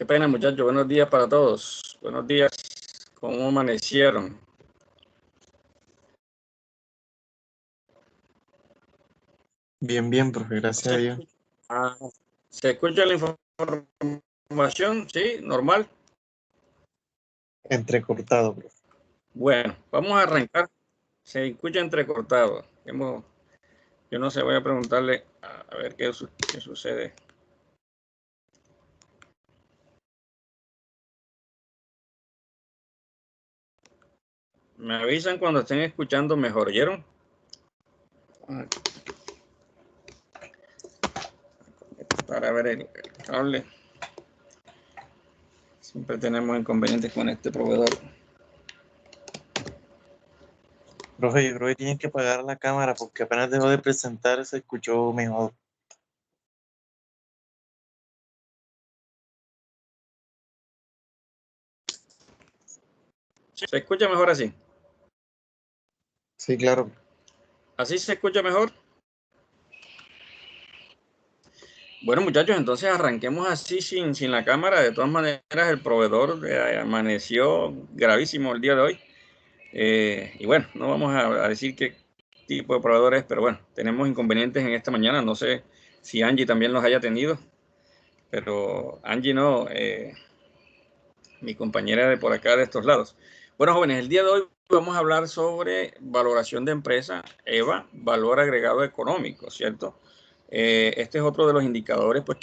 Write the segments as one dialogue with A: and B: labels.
A: Qué pena, muchachos. Buenos días para todos. Buenos días. ¿Cómo amanecieron?
B: Bien, bien, profe, gracias a Dios.
A: ¿Se escucha la información? ¿Sí? ¿Normal?
B: Entrecortado, profe.
A: Bueno, vamos a arrancar. Se escucha entrecortado. Yo no sé, voy a preguntarle a ver qué sucede. Me avisan cuando estén escuchando mejor, ¿oyeron? Para ver el cable. Siempre tenemos inconvenientes con este proveedor.
B: Profe, yo creo que tienen que apagar la cámara porque apenas dejó de presentar se escuchó mejor.
A: ¿Se escucha mejor así?
B: Sí, claro.
A: ¿Así se escucha mejor? Bueno, muchachos, entonces arranquemos así sin la cámara. De todas maneras, el proveedor amaneció gravísimo el día de hoy. Y bueno, no vamos a decir qué tipo de proveedor es, pero bueno, tenemos inconvenientes en esta mañana. No sé si Angie también los haya tenido, pero Angie no, mi compañera de por acá, de estos lados. Bueno, jóvenes, el día de hoy vamos a hablar sobre valoración de empresa, EVA, valor agregado económico, ¿cierto? Este es otro de los indicadores pues,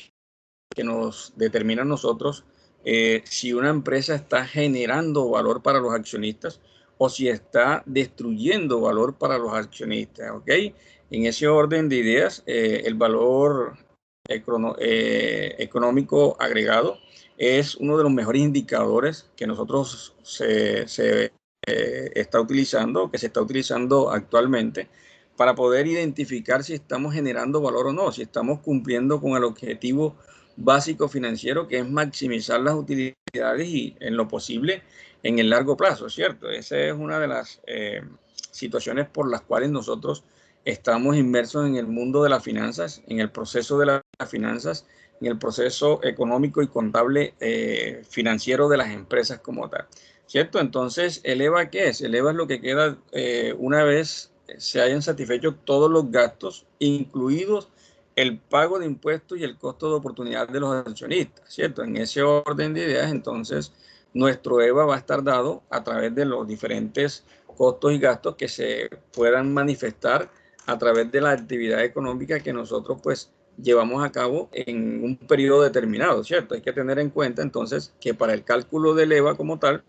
A: que nos determina a nosotros si una empresa está generando valor para los accionistas o si está destruyendo valor para los accionistas, ¿ok? En ese orden de ideas, el valor económico agregado es uno de los mejores indicadores que nosotros está utilizando, que se está utilizando actualmente para poder identificar si estamos generando valor o no, si estamos cumpliendo con el objetivo básico financiero, que es maximizar las utilidades y en lo posible en el largo plazo, ¿cierto? Esa es una de las situaciones por las cuales nosotros estamos inmersos en el mundo de las finanzas, en el proceso de las finanzas, en el proceso económico y contable financiero de las empresas como tal, ¿cierto? Entonces, ¿el EVA qué es? El EVA es lo que queda una vez se hayan satisfecho todos los gastos, incluidos el pago de impuestos y el costo de oportunidad de los accionistas, ¿cierto? En ese orden de ideas, entonces, nuestro EVA va a estar dado a través de los diferentes costos y gastos que se puedan manifestar a través de la actividad económica que nosotros, pues, llevamos a cabo en un periodo determinado, ¿cierto? Hay que tener en cuenta, entonces, que para el cálculo del EVA como tal,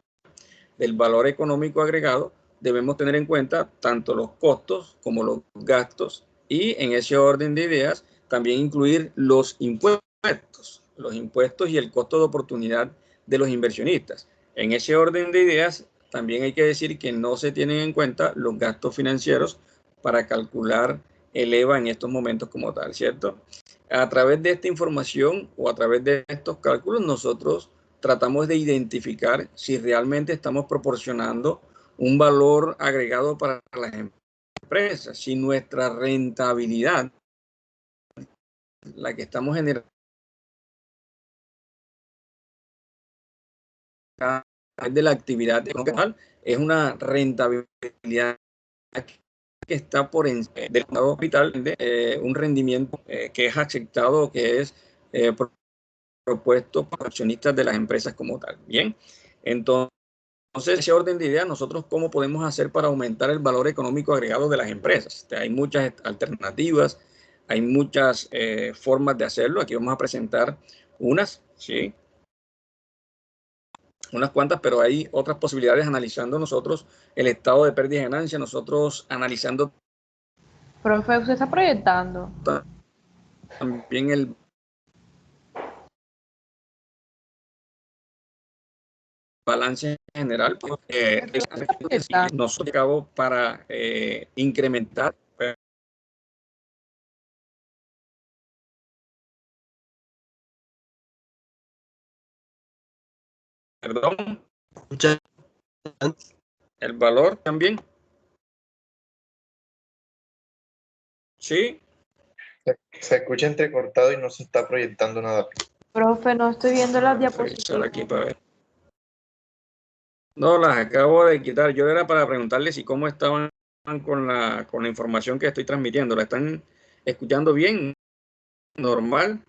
A: del valor económico agregado, debemos tener en cuenta tanto los costos como los gastos y en ese orden de ideas también incluir los impuestos y el costo de oportunidad de los inversionistas. En ese orden de ideas también hay que decir que no se tienen en cuenta los gastos financieros para calcular el EVA en estos momentos como tal, ¿cierto? A través de esta información o a través de estos cálculos nosotros tratamos de identificar si realmente estamos proporcionando un valor agregado para las empresas, si nuestra rentabilidad, la que estamos generando de la actividad económica, es una rentabilidad que está por encima del capital, un rendimiento que es aceptado, que es propuesto por accionistas de las empresas como tal. Bien, entonces, ese orden de ideas, nosotros cómo podemos hacer para aumentar el valor económico agregado de las empresas. Hay muchas alternativas, hay muchas formas de hacerlo. Aquí vamos a presentar unas, ¿sí? Unas cuantas, pero hay otras posibilidades analizando nosotros el estado de pérdida y ganancia, nosotros analizando
C: Profe, ¿usted está proyectando?
A: También el balance general, nosotros acabamos para incrementar. Perdón. El valor también. Sí.
B: Se escucha entrecortado y no se está proyectando nada.
C: Profe, no estoy viendo las
A: Revisar
C: diapositivas.
A: aquí para ver. No, las acabo de quitar. Yo era para preguntarles si cómo estaban con la información que estoy transmitiendo. ¿La están escuchando bien? ¿Normal?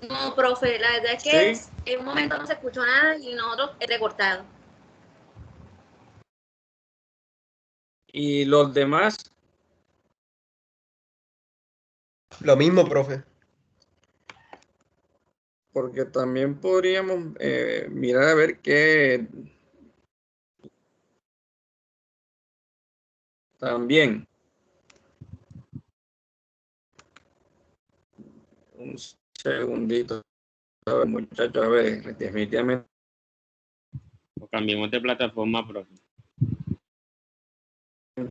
D: No, profe, la verdad es que
A: Sí.
D: en un momento no se escuchó nada y nosotros recortado.
A: ¿Y los demás?
E: Lo mismo, profe.
A: Porque también podríamos mirar a ver qué también. Un segundito. A ver, muchachos, a ver, definitivamente.
F: O cambiemos de plataforma, profe.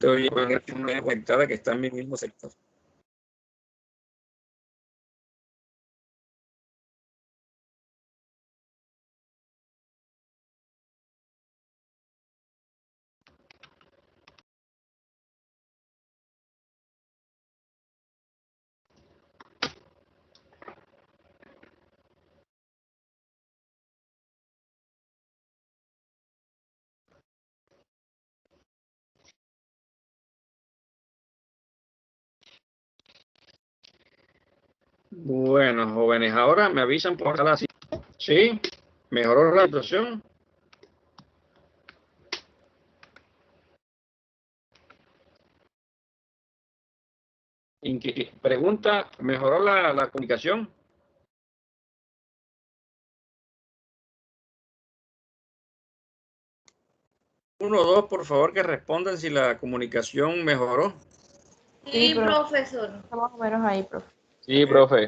A: Hoy una conectada que está en mi mismo sector. Bueno, jóvenes, ahora me avisan por la así. Sí, mejoró la situación. Pregunta, ¿mejoró la comunicación? Uno o dos, por favor, que respondan si la comunicación mejoró.
D: Sí,
C: Sí,
D: profesor.
C: Está más o menos ahí, profe.
F: Sí, profe.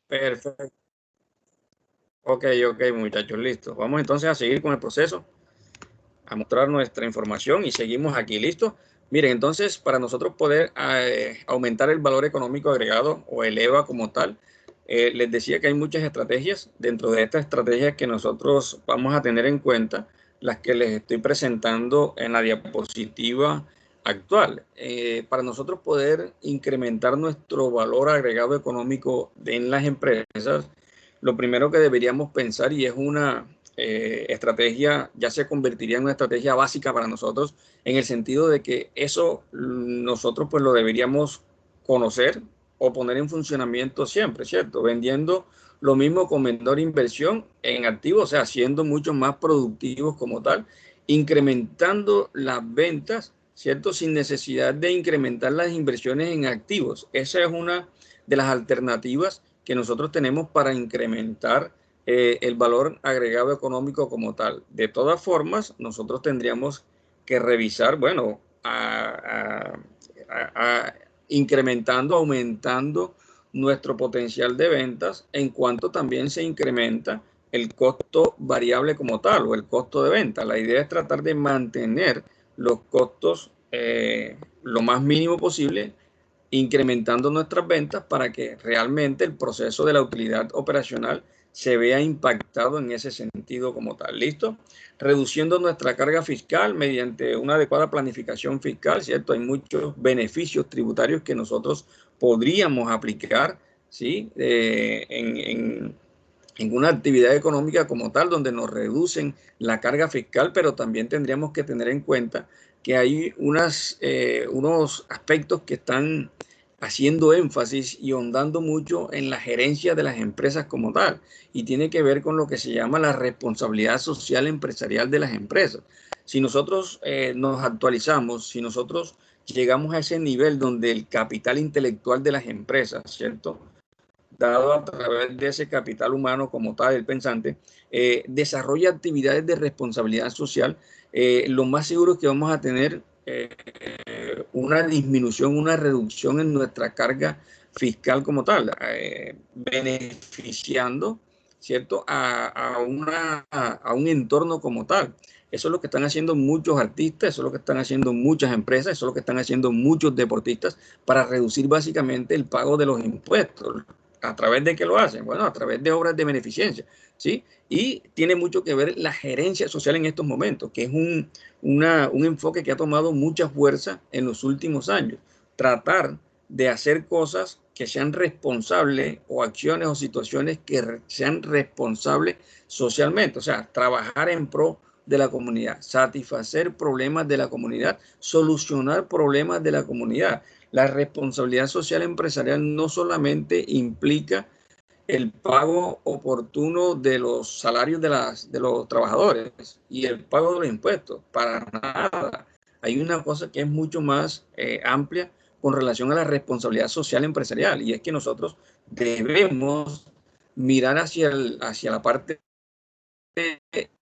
A: Perfecto. Ok, muchachos, listo. Vamos entonces a seguir con el proceso, a mostrar nuestra información y seguimos aquí, ¿listo? Miren, entonces, para nosotros poder aumentar el valor económico agregado o el EVA como tal, les decía que hay muchas estrategias. Dentro de estas estrategias que nosotros vamos a tener en cuenta, las que les estoy presentando en la diapositiva actual. Para nosotros poder incrementar nuestro valor agregado económico en las empresas, lo primero que deberíamos pensar, y es una estrategia, ya se convertiría en una estrategia básica para nosotros, en el sentido de que eso nosotros pues lo deberíamos conocer o poner en funcionamiento siempre, ¿cierto? Vendiendo lo mismo con menor inversión en activos, o sea, siendo mucho más productivos como tal, incrementando las ventas, ¿cierto? Sin necesidad de incrementar las inversiones en activos. Esa es una de las alternativas que nosotros tenemos para incrementar el valor agregado económico como tal. De todas formas, nosotros tendríamos que revisar, bueno, incrementando, aumentando nuestro potencial de ventas, en cuanto también se incrementa el costo variable como tal o el costo de venta. La idea es tratar de mantener los costos lo más mínimo posible, incrementando nuestras ventas para que realmente el proceso de la utilidad operacional se vea impactado en ese sentido como tal. ¿Listo? Reduciendo nuestra carga fiscal mediante una adecuada planificación fiscal, ¿cierto? Hay muchos beneficios tributarios que nosotros podríamos aplicar, ¿sí? En una actividad económica como tal, donde nos reducen la carga fiscal, pero también tendríamos que tener en cuenta que hay unos aspectos que están haciendo énfasis y ahondando mucho en la gerencia de las empresas como tal, y tiene que ver con lo que se llama la responsabilidad social empresarial de las empresas. Si nosotros nos actualizamos, si nosotros llegamos a ese nivel donde el capital intelectual de las empresas, ¿cierto?, dado a través de ese capital humano como tal, el pensante, desarrolla actividades de responsabilidad social, lo más seguro es que vamos a tener una disminución, una reducción en nuestra carga fiscal como tal, beneficiando, ¿cierto?, a un entorno como tal. Eso es lo que están haciendo muchos artistas, eso es lo que están haciendo muchas empresas, eso es lo que están haciendo muchos deportistas para reducir básicamente el pago de los impuestos. ¿A través de qué lo hacen? Bueno, a través de obras de beneficencia, ¿sí? Y tiene mucho que ver la gerencia social en estos momentos, que es un enfoque que ha tomado mucha fuerza en los últimos años. Tratar de hacer cosas que sean responsables o acciones o situaciones que sean responsables socialmente, o sea, trabajar en pro de la comunidad, satisfacer problemas de la comunidad, solucionar problemas de la comunidad. La responsabilidad social empresarial no solamente implica el pago oportuno de los salarios de los trabajadores y el pago de los impuestos, para nada. Hay una cosa que es mucho más amplia con relación a la responsabilidad social empresarial, y es que nosotros debemos mirar hacia la parte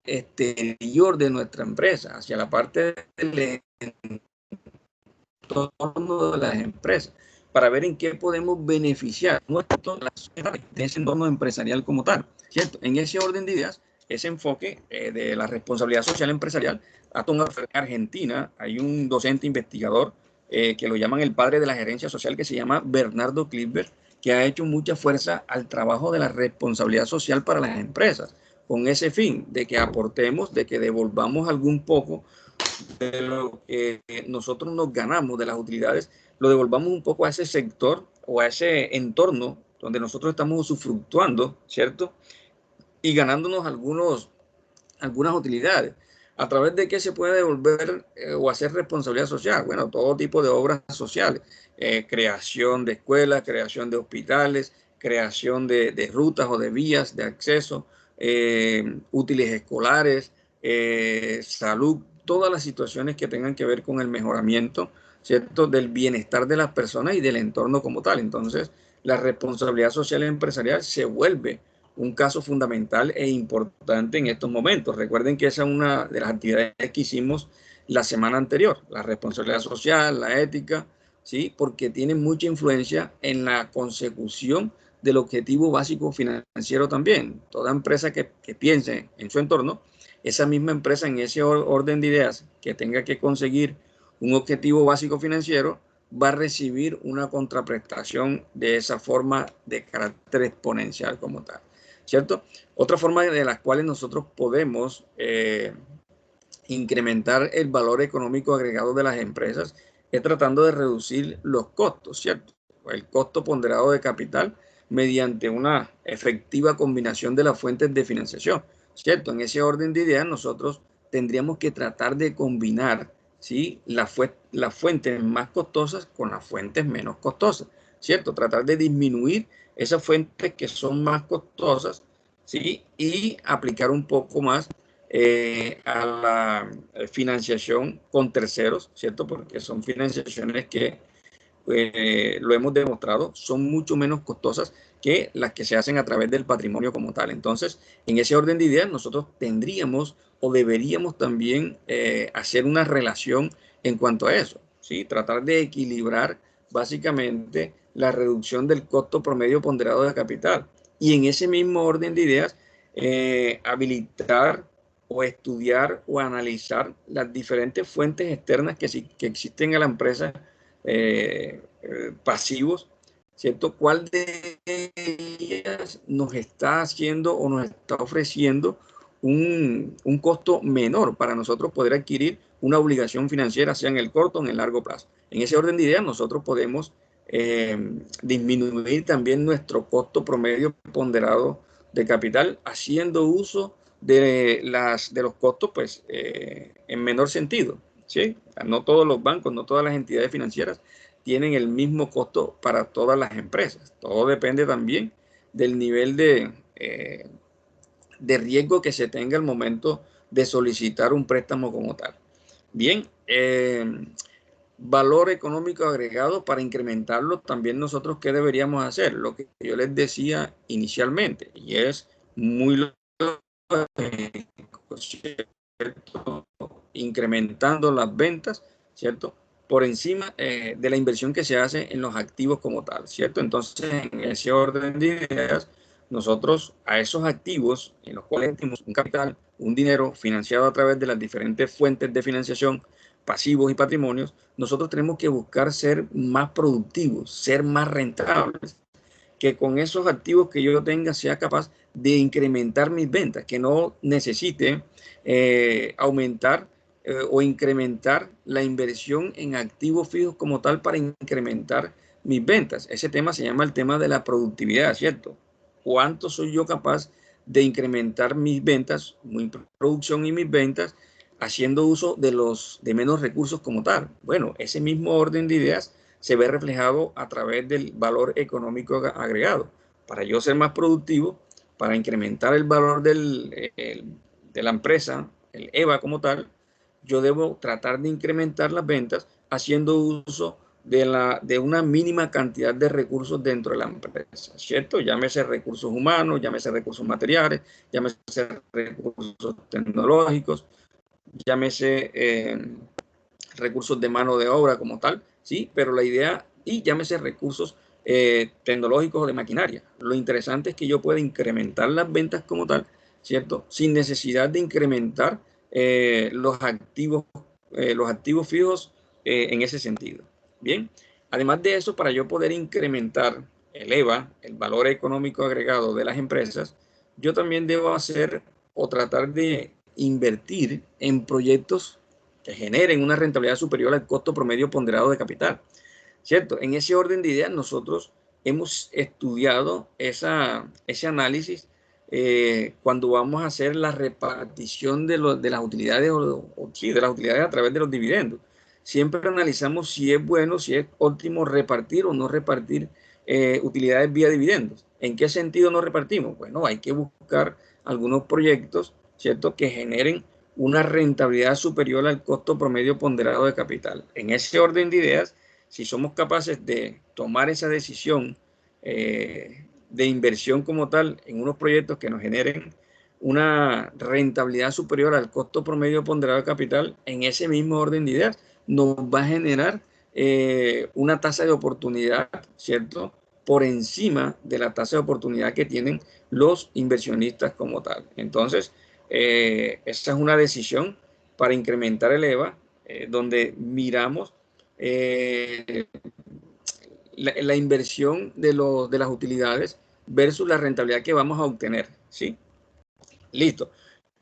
A: exterior de nuestra empresa, hacia la parte del entorno de las empresas, para ver en qué podemos beneficiar de ese entorno empresarial como tal, ¿cierto? En ese orden de ideas, ese enfoque de la responsabilidad social empresarial ha tomado en Argentina. Hay un docente investigador que lo llaman el padre de la gerencia social, que se llama Bernardo Klippert, que ha hecho mucha fuerza al trabajo de la responsabilidad social para las empresas, con ese fin de que aportemos, de que devolvamos algún poco de lo que nosotros nos ganamos de las utilidades, lo devolvamos un poco a ese sector o a ese entorno donde nosotros estamos usufructuando, ¿cierto? Y ganándonos algunas utilidades. ¿A través de qué se puede devolver o hacer responsabilidad social? Bueno, todo tipo de obras sociales, creación de escuelas, creación de hospitales, creación de rutas o de vías de acceso, útiles escolares, salud, todas las situaciones que tengan que ver con el mejoramiento, ¿cierto?, del bienestar de las personas y del entorno como tal. Entonces, la responsabilidad social empresarial se vuelve un caso fundamental e importante en estos momentos. Recuerden que esa es una de las actividades que hicimos la semana anterior, la responsabilidad social, la ética, ¿sí?, porque tiene mucha influencia en la consecución del objetivo básico financiero también. Toda empresa que piense en su entorno, esa misma empresa en ese orden de ideas que tenga que conseguir un objetivo básico financiero, va a recibir una contraprestación de esa forma de carácter exponencial como tal, ¿cierto? Otra forma de las cuales nosotros podemos incrementar el valor económico agregado de las empresas es tratando de reducir los costos, ¿cierto? El costo ponderado de capital mediante una efectiva combinación de las fuentes de financiación, ¿cierto? En ese orden de ideas nosotros tendríamos que tratar de combinar, ¿sí?, las fuentes más costosas con las fuentes menos costosas, ¿cierto? Tratar de disminuir esas fuentes que son más costosas, ¿sí?, y aplicar un poco más a la financiación con terceros, ¿cierto? Porque son financiaciones que lo hemos demostrado, son mucho menos costosas que las que se hacen a través del patrimonio como tal. Entonces, en ese orden de ideas, nosotros tendríamos o deberíamos también hacer una relación en cuanto a eso, ¿sí? Tratar de equilibrar básicamente la reducción del costo promedio ponderado de capital. Y en ese mismo orden de ideas, habilitar o estudiar o analizar las diferentes fuentes externas que existen en la empresa, pasivos, ¿cierto? ¿Cuál de ellas nos está haciendo o nos está ofreciendo un costo menor para nosotros poder adquirir una obligación financiera, sea en el corto o en el largo plazo? En ese orden de ideas, nosotros podemos disminuir también nuestro costo promedio ponderado de capital, haciendo uso de los costos, pues, en menor sentido, ¿sí? No todos los bancos, no todas las entidades financieras tienen el mismo costo para todas las empresas. Todo depende también del nivel de riesgo que se tenga al momento de solicitar un préstamo como tal. Bien, valor económico agregado, para incrementarlo, también nosotros, ¿qué deberíamos hacer? Lo que yo les decía inicialmente, y es muy lógico, ¿cierto? Incrementando las ventas, ¿cierto?, por encima de la inversión que se hace en los activos como tal, ¿cierto? Entonces, en ese orden de ideas, nosotros a esos activos en los cuales tenemos un capital, un dinero financiado a través de las diferentes fuentes de financiación, pasivos y patrimonios, nosotros tenemos que buscar ser más productivos, ser más rentables, que con esos activos que yo tenga sea capaz de incrementar mis ventas, que no necesite aumentar o incrementar la inversión en activos fijos como tal para incrementar mis ventas. Ese tema se llama el tema de la productividad, ¿cierto? ¿Cuánto soy yo capaz de incrementar mis ventas, mi producción y mis ventas, haciendo uso de menos recursos como tal? Bueno, ese mismo orden de ideas se ve reflejado a través del valor económico agregado. Para yo ser más productivo, para incrementar el valor de la empresa, el EVA como tal, yo debo tratar de incrementar las ventas haciendo uso de una mínima cantidad de recursos dentro de la empresa, ¿cierto? Llámese recursos humanos, llámese recursos materiales, llámese recursos tecnológicos, llámese recursos de mano de obra como tal, ¿sí? Pero la idea, y llámese recursos tecnológicos o de maquinaria. Lo interesante es que yo pueda incrementar las ventas como tal, ¿cierto? Sin necesidad de incrementar los activos fijos en ese sentido. Bien, además de eso, para yo poder incrementar el EVA, el valor económico agregado de las empresas, yo también debo hacer o tratar de invertir en proyectos que generen una rentabilidad superior al costo promedio ponderado de capital, ¿cierto? En ese orden de ideas nosotros hemos estudiado ese análisis cuando vamos a hacer la repartición de las utilidades de las utilidades a través de los dividendos. Siempre analizamos si es bueno, si es óptimo repartir o no repartir utilidades vía dividendos. ¿En qué sentido no repartimos? Bueno, hay que buscar algunos proyectos, ¿cierto?, que generen una rentabilidad superior al costo promedio ponderado de capital. En ese orden de ideas, si somos capaces de tomar esa decisión de inversión como tal en unos proyectos que nos generen una rentabilidad superior al costo promedio ponderado de capital, en ese mismo orden de ideas, nos va a generar una tasa de oportunidad, ¿cierto?, por encima de la tasa de oportunidad que tienen los inversionistas como tal. Entonces, esa es una decisión para incrementar el EVA, donde miramos la inversión de las utilidades versus la rentabilidad que vamos a obtener, ¿sí? Listo.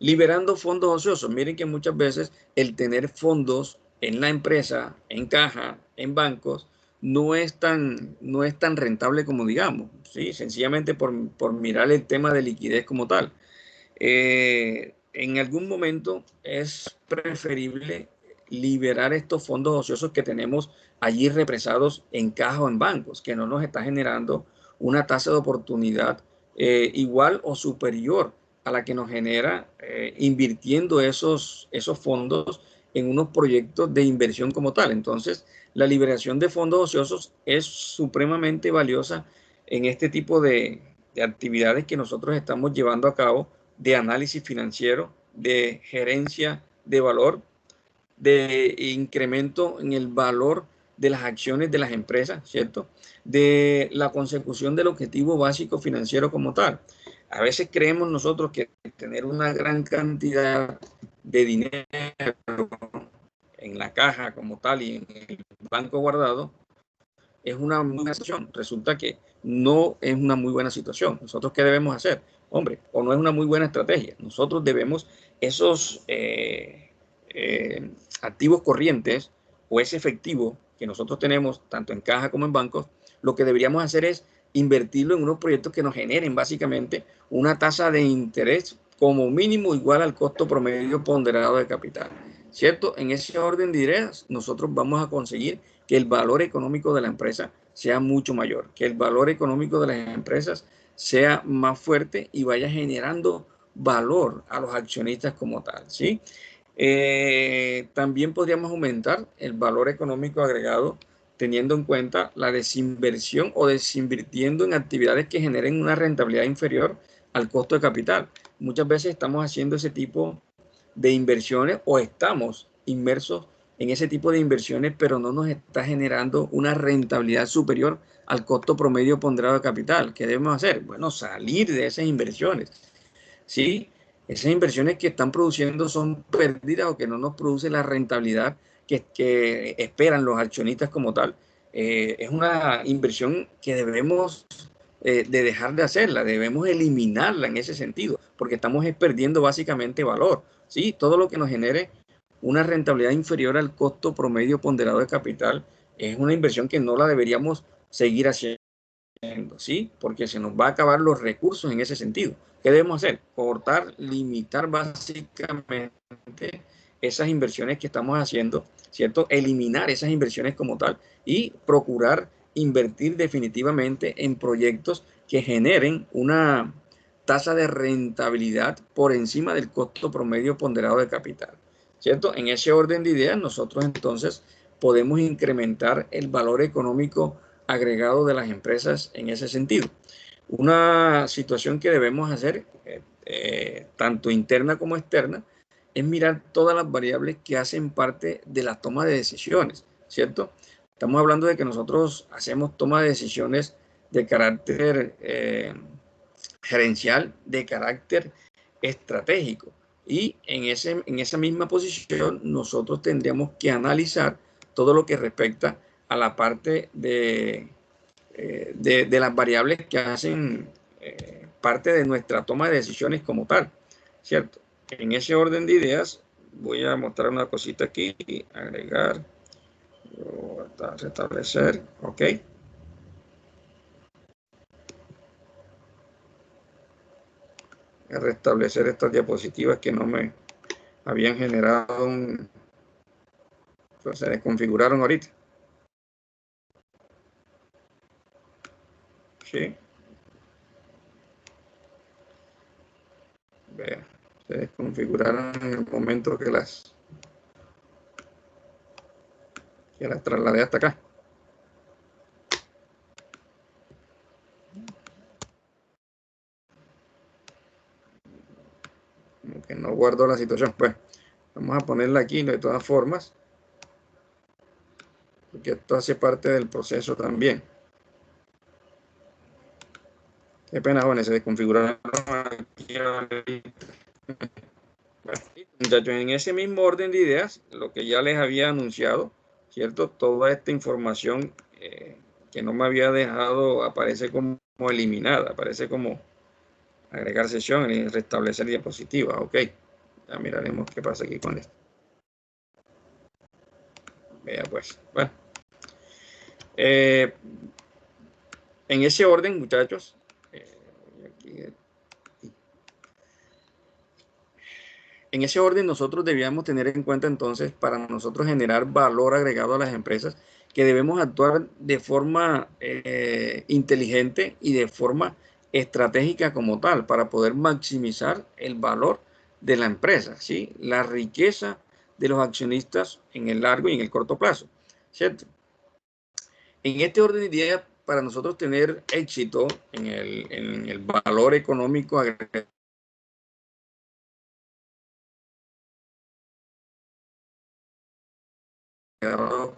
A: Liberando fondos ociosos. Miren que muchas veces el tener fondos en la empresa, en caja, en bancos, no es tan rentable como digamos, ¿sí? Sencillamente por mirar el tema de liquidez como tal. En algún momento es preferible liberar estos fondos ociosos que tenemos allí represados en caja o en bancos, que no nos está generando una tasa de oportunidad igual o superior a la que nos genera invirtiendo esos fondos en unos proyectos de inversión como tal. Entonces, la liberación de fondos ociosos es supremamente valiosa en este tipo de actividades que nosotros estamos llevando a cabo, de análisis financiero, de gerencia de valor, de incremento en el valor de las acciones de las empresas, ¿cierto? De la consecución del objetivo básico financiero como tal. A veces creemos nosotros que tener una gran cantidad de dinero en la caja como tal y en el banco guardado es una muy buena situación. Resulta que no es una muy buena situación. ¿Nosotros qué debemos hacer? Hombre, o no es una muy buena estrategia. Nosotros debemos esos activos corrientes o ese efectivo que nosotros tenemos tanto en caja como en bancos, lo que deberíamos hacer es invertirlo en unos proyectos que nos generen básicamente una tasa de interés como mínimo igual al costo promedio ponderado de capital, ¿cierto? En ese orden de ideas, nosotros vamos a conseguir que el valor económico de la empresa sea mucho mayor, que el valor económico de las empresas sea más fuerte y vaya generando valor a los accionistas como tal, ¿sí? También podríamos aumentar el valor económico agregado teniendo en cuenta la desinversión o desinvirtiendo en actividades que generen una rentabilidad inferior al costo de capital. Muchas veces estamos haciendo ese tipo de inversiones o estamos inmersos en ese tipo de inversiones, pero no nos está generando una rentabilidad superior al costo promedio ponderado de capital. ¿Qué debemos hacer? Bueno, salir de esas inversiones, ¿sí? Esas inversiones que están produciendo son pérdidas o que no nos produce la rentabilidad que esperan los accionistas como tal. Es una inversión que debemos de dejar de hacerla, debemos eliminarla en ese sentido, porque estamos perdiendo básicamente valor, ¿sí? Todo lo que nos genere una rentabilidad inferior al costo promedio ponderado de capital es una inversión que no la deberíamos seguir haciendo, ¿sí? Porque se nos va a acabar los recursos en ese sentido. ¿Qué debemos hacer? Cortar, limitar básicamente esas inversiones que estamos haciendo, ¿cierto? Eliminar esas inversiones como tal y procurar invertir definitivamente en proyectos que generen una tasa de rentabilidad por encima del costo promedio ponderado de capital, ¿cierto? En ese orden de ideas, nosotros entonces podemos incrementar el valor económico agregado de las empresas en ese sentido. Una situación que debemos hacer, tanto interna como externa, es mirar todas las variables que hacen parte de la toma de decisiones, ¿cierto? Estamos hablando de que nosotros hacemos toma de decisiones de carácter gerencial, de carácter estratégico. Y en esa misma posición nosotros tendríamos que analizar todo lo que respecta a la parte de las variables que hacen parte de nuestra toma de decisiones como tal, ¿cierto? En ese orden de ideas voy a mostrar una cosita aquí, agregar, restablecer, ok. A restablecer estas diapositivas que no me habían generado pues se desconfiguraron ahorita. Sí. Vea, se desconfiguraron en el momento que las trasladé hasta acá. Como que no guardo la situación. Pues vamos a ponerla aquí de todas formas, porque esto hace parte del proceso también. Qué pena, jóvenes, se desconfiguraron aquí. Bueno, muchachos, en ese mismo orden de ideas, lo que ya les había anunciado, ¿cierto? Toda esta información que no me había dejado aparece como eliminada, aparece como agregar sesión y restablecer diapositiva. Ok, ya miraremos qué pasa aquí con esto. Vea pues, bueno. En ese orden, muchachos, en ese orden nosotros debíamos tener en cuenta entonces, para nosotros generar valor agregado a las empresas, que debemos actuar de forma inteligente y de forma estratégica como tal, para poder maximizar el valor de la empresa, ¿sí? La riqueza de los accionistas en el largo y en el corto plazo, ¿cierto? En este orden de ideas, para nosotros tener éxito en el valor económico agregado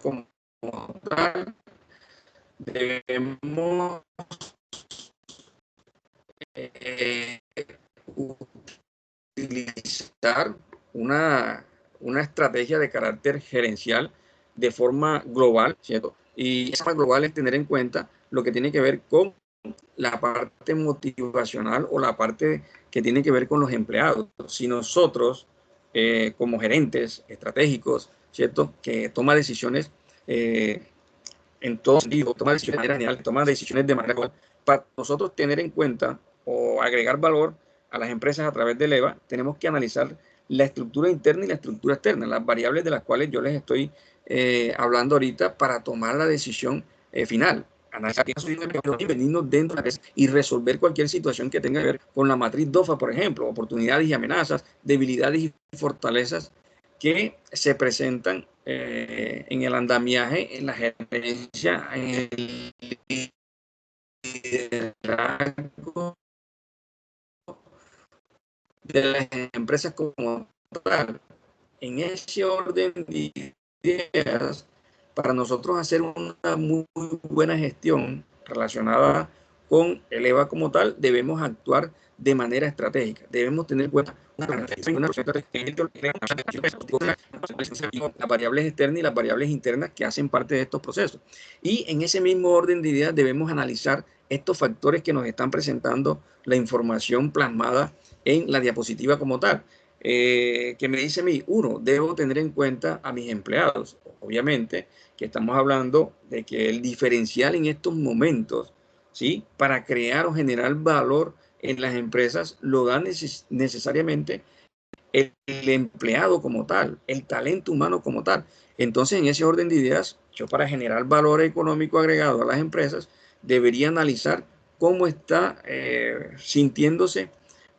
A: como tal, debemos utilizar una estrategia de carácter gerencial de forma global, ¿cierto? Y esa forma global es tener en cuenta lo que tiene que ver con la parte motivacional o la parte que tiene que ver con los empleados. Si nosotros, como gerentes estratégicos, ¿cierto? Que toma decisiones en todo sentido, toma decisiones de manera general, toma decisiones de manera global, para nosotros tener en cuenta o agregar valor a las empresas a través del EVA, tenemos que analizar la estructura interna y la estructura externa, las variables de las cuales yo les estoy hablando ahorita para tomar la decisión final. Analizar venirnos dentro de la empresa y resolver cualquier situación que tenga que ver con la matriz DOFA, por ejemplo, oportunidades y amenazas, debilidades y fortalezas que se presentan en el andamiaje, en la gerencia, en el liderazgo de las empresas como tal. En ese orden de ideas, para nosotros hacer una muy buena gestión relacionada con el EVA como tal, debemos actuar de manera estratégica. Debemos tener en cuenta las variables externas y las variables internas que hacen parte de estos procesos. Y en ese mismo orden de ideas debemos analizar estos factores que nos están presentando la información plasmada en la diapositiva como tal. que me dice a mí, uno, debo tener en cuenta a mis empleados. Obviamente que estamos hablando de que el diferencial en estos momentos, ¿sí? Para crear o generar valor en las empresas lo da necesariamente el empleado como tal, el talento humano como tal. Entonces, en ese orden de ideas, yo para generar valor económico agregado a las empresas, debería analizar cómo está sintiéndose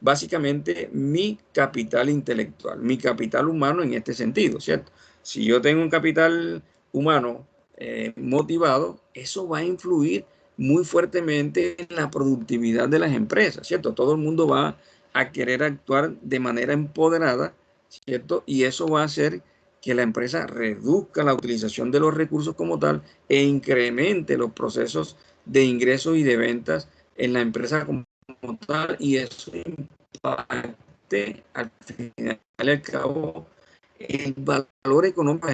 A: básicamente mi capital intelectual, mi capital humano en este sentido, ¿cierto? Si yo tengo un capital humano motivado, eso va a influir muy fuertemente en la productividad de las empresas, ¿cierto? Todo el mundo va a querer actuar de manera empoderada, ¿cierto? Y eso va a hacer que la empresa reduzca la utilización de los recursos como tal e incremente los procesos de ingresos y de ventas en la empresa como tal, y eso impacte al final y al cabo el valor económico.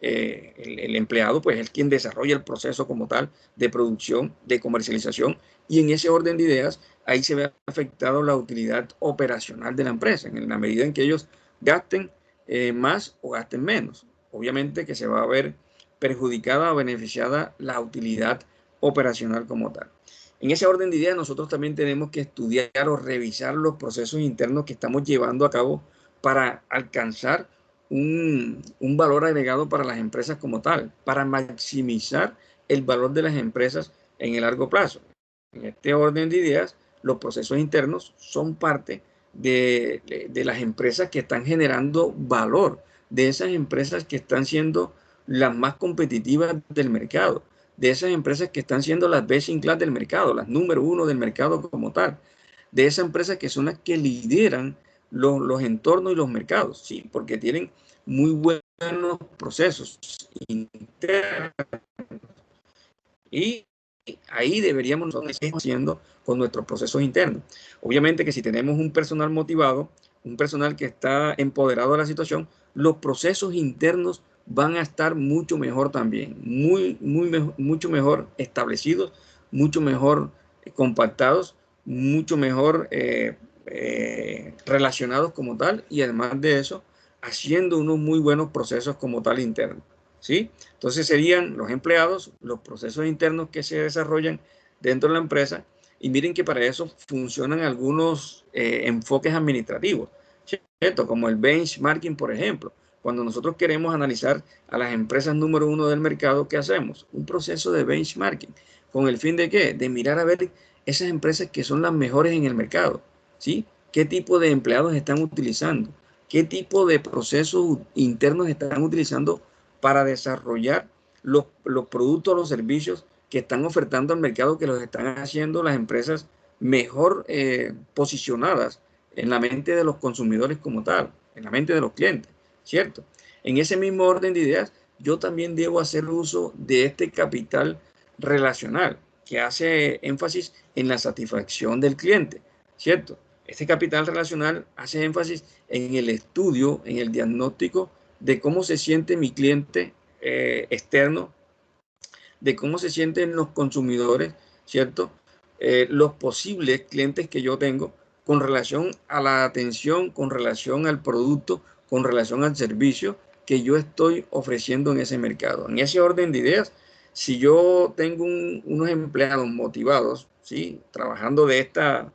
A: El empleado pues es quien desarrolla el proceso como tal de producción, de comercialización, y en ese orden de ideas ahí se ve afectado la utilidad operacional de la empresa en la medida en que ellos gasten más o gasten menos. Obviamente que se va a ver perjudicada o beneficiada la utilidad operacional como tal. En ese orden de ideas nosotros también tenemos que estudiar o revisar los procesos internos que estamos llevando a cabo para alcanzar un valor agregado para las empresas como tal, para maximizar el valor de las empresas en el largo plazo. En este orden de ideas, los procesos internos son parte de las empresas que están generando valor, de esas empresas que están siendo las más competitivas del mercado, de esas empresas que están siendo las best in class del mercado, las número uno del mercado como tal, de esas empresas que son las que lideran los entornos y los mercados, ¿sí? Porque tienen muy buenos procesos internos. Y ahí deberíamos nosotros estar haciendo con nuestros procesos internos. Obviamente que si tenemos un personal motivado, un personal que está empoderado de la situación, los procesos internos van a estar mucho mejor también, mucho mejor establecidos, mucho mejor compactados, mucho mejor relacionados como tal, y además de eso, haciendo unos muy buenos procesos como tal internos, ¿sí? Entonces serían los empleados, los procesos internos que se desarrollan dentro de la empresa, y miren que para eso funcionan algunos enfoques administrativos, ¿cierto? Como el benchmarking, por ejemplo. Cuando nosotros queremos analizar a las empresas número uno del mercado, ¿qué hacemos? Un proceso de benchmarking. ¿Con el fin de qué? De mirar a ver esas empresas que son las mejores en el mercado, ¿sí? ¿Qué tipo de empleados están utilizando? ¿Qué tipo de procesos internos están utilizando para desarrollar los productos o los servicios que están ofertando al mercado, que los están haciendo las empresas mejor posicionadas en la mente de los consumidores como tal, en la mente de los clientes, ¿cierto? En ese mismo orden de ideas, yo también debo hacer uso de este capital relacional que hace énfasis en la satisfacción del cliente, ¿cierto? Este capital relacional hace énfasis en el estudio, en el diagnóstico de cómo se siente mi cliente externo, de cómo se sienten los consumidores, ¿cierto? Los posibles clientes que yo tengo con relación a la atención, con relación al producto, con relación al servicio que yo estoy ofreciendo en ese mercado. En ese orden de ideas, si yo tengo unos empleados motivados, ¿sí? Trabajando de esta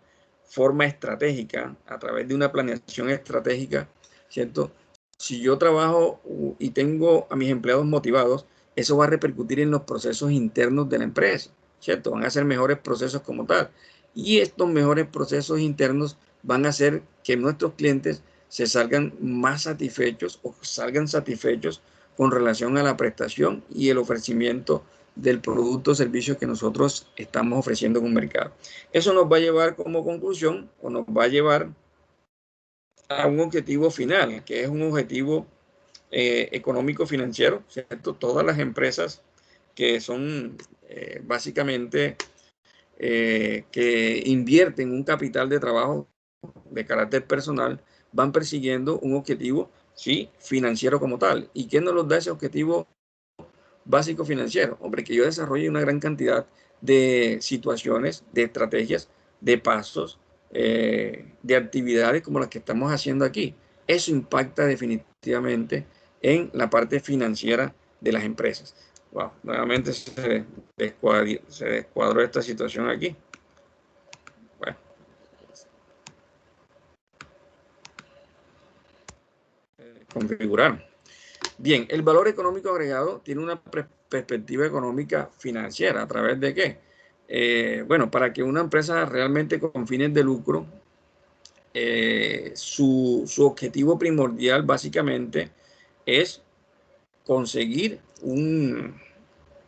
A: forma estratégica, a través de una planeación estratégica, ¿cierto? Si yo trabajo y tengo a mis empleados motivados, eso va a repercutir en los procesos internos de la empresa, ¿cierto? Van a ser mejores procesos como tal. Y estos mejores procesos internos van a hacer que nuestros clientes se salgan más satisfechos o salgan satisfechos con relación a la prestación y el ofrecimiento del producto o servicio que nosotros estamos ofreciendo en un mercado. Eso nos va a llevar como conclusión o nos va a llevar a un objetivo final, que es un objetivo económico financiero, ¿cierto? Todas las empresas que son básicamente que invierten un capital de trabajo de carácter personal van persiguiendo un objetivo, sí, financiero como tal. ¿Y qué nos los da ese objetivo básico financiero? Hombre, que yo desarrolle una gran cantidad de situaciones, de estrategias, de pasos, de actividades como las que estamos haciendo aquí, eso impacta definitivamente en la parte financiera de las empresas. Wow, nuevamente se descuadró esta situación aquí. Bueno. Configurar. Bien, el valor económico agregado tiene una perspectiva económica financiera. ¿A través de qué? Bueno, para que una empresa realmente con fines de lucro, su objetivo primordial básicamente es conseguir un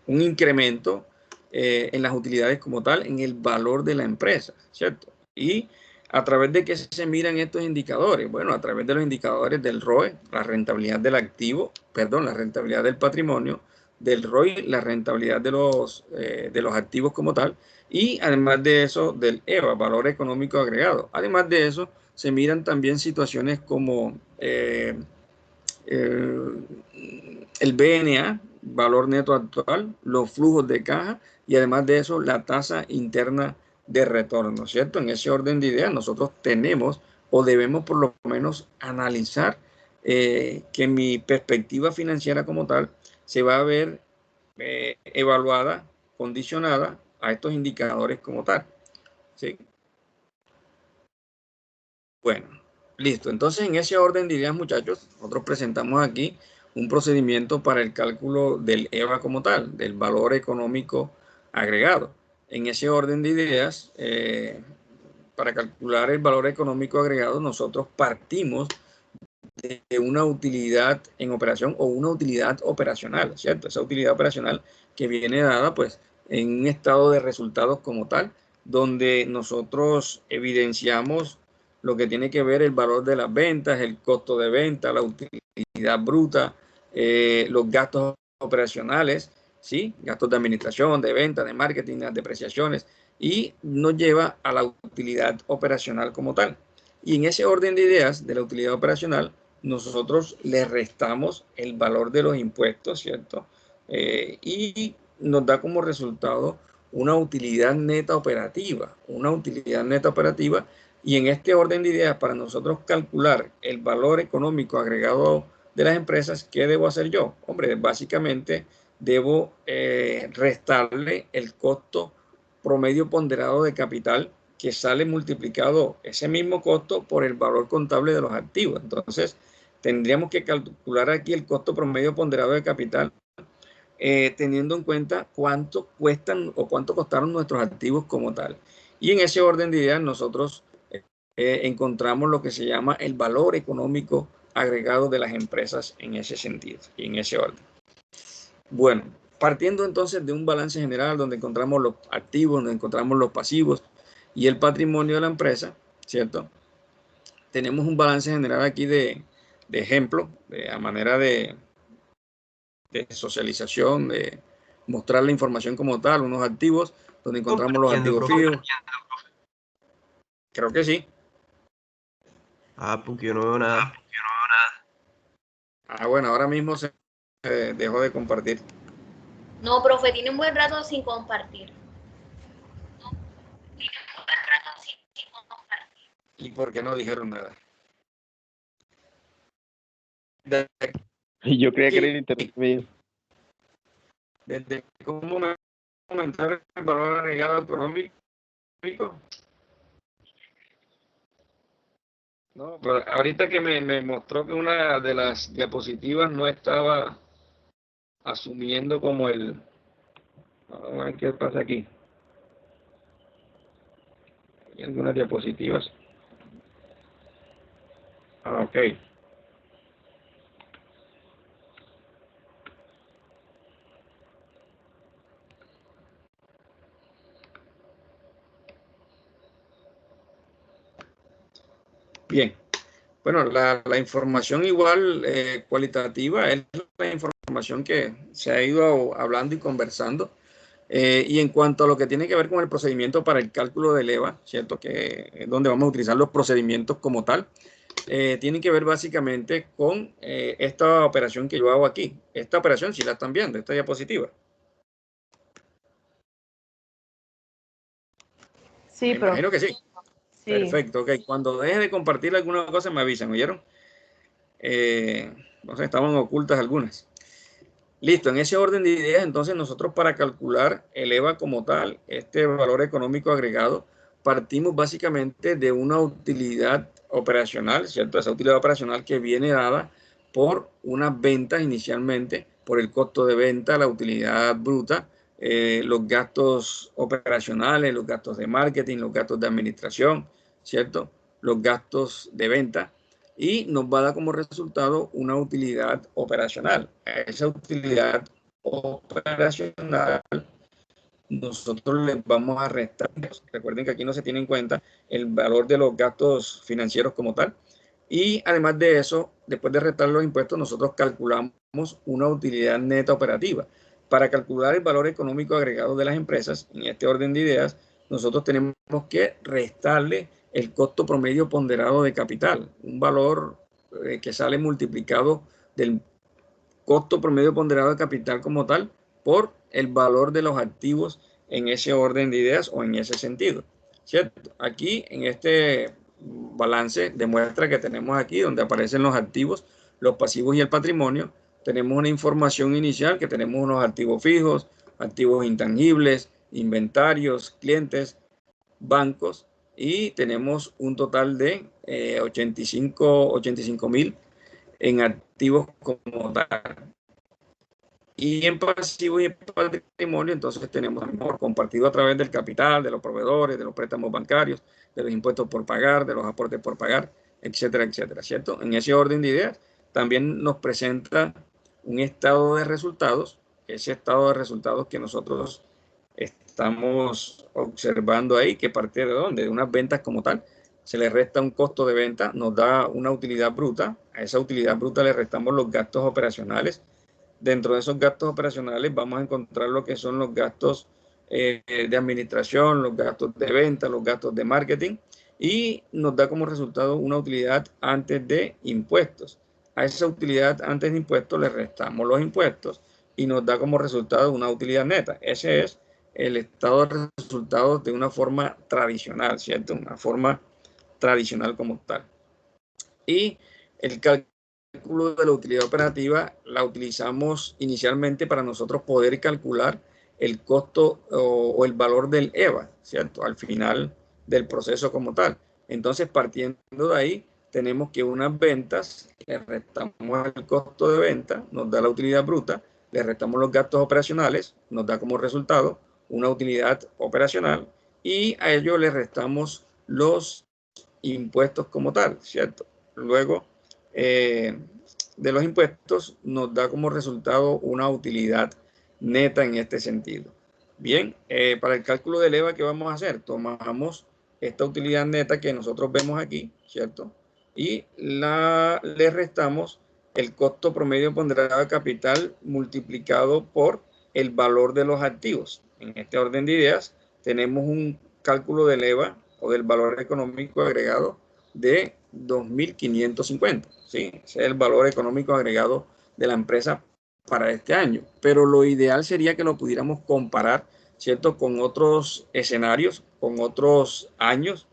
A: incremento en las utilidades como tal, en el valor de la empresa, ¿cierto? Y a través de qué se miran estos indicadores. Bueno, a través de los indicadores del ROE, la rentabilidad del activo, perdón, la rentabilidad del patrimonio, del ROI, la rentabilidad de los activos como tal, y además de eso, del EVA, valor económico agregado. Además de eso, se miran también situaciones como el BNA, valor neto actual, los flujos de caja y además de eso la tasa interna de retorno, ¿cierto? En ese orden de ideas nosotros tenemos o debemos por lo menos analizar que mi perspectiva financiera como tal se va a ver evaluada, condicionada a estos indicadores como tal, ¿sí? Bueno, listo. Entonces, en ese orden de ideas, muchachos, nosotros presentamos aquí un procedimiento para el cálculo del EVA como tal, del valor económico agregado. En ese orden de ideas, para calcular el valor económico agregado, nosotros partimos de una utilidad en operación o una utilidad operacional, ¿cierto? Esa utilidad operacional que viene dada, pues, en un estado de resultados como tal, donde nosotros evidenciamos lo que tiene que ver el valor de las ventas, el costo de venta, la utilidad bruta, los gastos operacionales, ¿sí? Gastos de administración, de venta, de marketing, las depreciaciones, y nos lleva a la utilidad operacional como tal. Y en ese orden de ideas de la utilidad operacional, nosotros le restamos el valor de los impuestos, ¿cierto? Y nos da como resultado una utilidad neta operativa, y en este orden de ideas, para nosotros calcular el valor económico agregado de las empresas, ¿qué debo hacer yo? Hombre, básicamente debo restarle el costo promedio ponderado de capital que sale multiplicado ese mismo costo por el valor contable de los activos. Entonces, tendríamos que calcular aquí el costo promedio ponderado de capital, teniendo en cuenta cuánto cuestan o cuánto costaron nuestros activos como tal. Y en ese orden de ideas nosotros encontramos lo que se llama el valor económico agregado de las empresas en ese sentido y en ese orden. Bueno, partiendo entonces de un balance general donde encontramos los activos, donde encontramos los pasivos y el patrimonio de la empresa, ¿cierto? Tenemos un balance general aquí de ejemplo, a manera de socialización, de mostrar la información como tal, unos activos, donde encontramos los activos fijos. Creo que sí.
E: Ah, porque yo no veo nada.
A: Ah, bueno, ahora mismo se dejó de compartir.
D: No, profe, tiene un buen rato sin compartir.
A: ¿Y por qué no dijeron nada?
F: Yo creía que era el internet mío.
A: Desde cómo aumentar el valor agregado económico. No, pero ahorita que me mostró que una de las diapositivas no estaba asumiendo como el... Vamos a ver qué pasa aquí. Hay algunas diapositivas. Ah, ok. Bien. Bueno, la información igual cualitativa es la información que se ha ido hablando y conversando. Y en cuanto a lo que tiene que ver con el procedimiento para el cálculo del EVA, ¿cierto? Que es donde vamos a utilizar los procedimientos como tal, tienen que ver básicamente con esta operación que yo hago aquí. Esta operación, si la están viendo, esta diapositiva.
C: Sí,
A: Me imagino que sí.
C: sí.
A: Perfecto, ok. Cuando deje de compartir alguna cosa me avisan, ¿oyeron? no sé, estaban ocultas algunas. Listo, en ese orden de ideas, entonces nosotros para calcular el EVA como tal, este valor económico agregado, partimos básicamente de una utilidad operacional, ¿cierto? Esa utilidad operacional que viene dada por unas ventas inicialmente, por el costo de venta, la utilidad bruta, los gastos operacionales, los gastos de marketing, los gastos de administración, ¿cierto? Los gastos de venta y nos va a dar como resultado una utilidad operacional. A esa utilidad operacional nosotros les vamos a restar. Recuerden que aquí no se tiene en cuenta el valor de los gastos financieros como tal. Y además de eso, después de restar los impuestos, nosotros calculamos una utilidad neta operativa. Para calcular el valor económico agregado de las empresas, en este orden de ideas, nosotros tenemos que restarle el costo promedio ponderado de capital, un valor que sale multiplicado del costo promedio ponderado de capital como tal por el valor de los activos en ese orden de ideas o en ese sentido, ¿cierto? Aquí en este balance demuestra que tenemos aquí donde aparecen los activos, los pasivos y el patrimonio. Tenemos una información inicial que tenemos unos activos fijos, activos intangibles, inventarios, clientes, bancos y tenemos un total de 85.000 en activos como tal. Y en pasivos y patrimonio, entonces tenemos compartido a través del capital, de los proveedores, de los préstamos bancarios, de los impuestos por pagar, de los aportes por pagar, etcétera, etcétera, ¿cierto? En ese orden de ideas, también nos presenta un estado de resultados, ese estado de resultados que nosotros estamos observando ahí, que parte de dónde, de unas ventas como tal, se le resta un costo de venta, nos da una utilidad bruta, a esa utilidad bruta le restamos los gastos operacionales. Dentro de esos gastos operacionales vamos a encontrar lo que son los gastos de administración, los gastos de venta, los gastos de marketing y nos da como resultado una utilidad antes de impuestos. A esa utilidad antes de impuestos le restamos los impuestos y nos da como resultado una utilidad neta. Ese es el estado de resultados de una forma tradicional, ¿cierto? Una forma tradicional como tal. Y el cálculo de la utilidad operativa la utilizamos inicialmente para nosotros poder calcular el costo o el valor del EVA, ¿cierto? Al final del proceso como tal. Entonces, partiendo de ahí, tenemos que unas ventas, le restamos el costo de venta, nos da la utilidad bruta, le restamos los gastos operacionales, nos da como resultado una utilidad operacional y a ello le restamos los impuestos como tal, ¿cierto? Luego, de los impuestos nos da como resultado una utilidad neta en este sentido. Bien, para el cálculo del EVA, ¿qué vamos a hacer? Tomamos esta utilidad neta que nosotros vemos aquí, ¿cierto? Y le restamos el costo promedio ponderado de capital multiplicado por el valor de los activos. En este orden de ideas, tenemos un cálculo del EVA o del valor económico agregado de 2.550, ¿sí? Ese es el valor económico agregado de la empresa para este año. Pero lo ideal sería que lo pudiéramos comparar, ¿cierto? Con otros escenarios, con otros años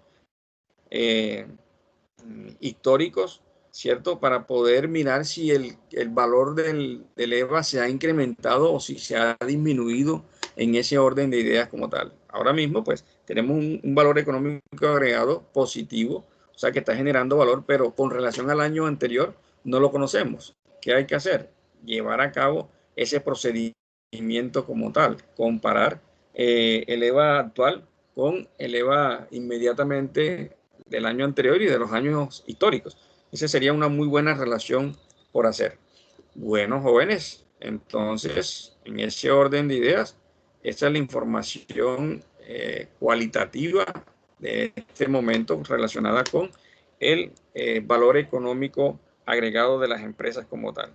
A: históricos, ¿cierto? Para poder mirar si el valor del EVA se ha incrementado o si se ha disminuido en ese orden de ideas como tal. Ahora mismo, pues, tenemos un valor económico agregado positivo, o sea, que está generando valor, pero con relación al año anterior no lo conocemos. ¿Qué hay que hacer? Llevar a cabo ese procedimiento como tal, comparar el EVA actual con el EVA inmediatamente del año anterior y de los años históricos. Esa sería una muy buena relación por hacer. Bueno, jóvenes, entonces, en ese orden de ideas, esta es la información cualitativa de este momento relacionada con el valor económico agregado de las empresas como tal.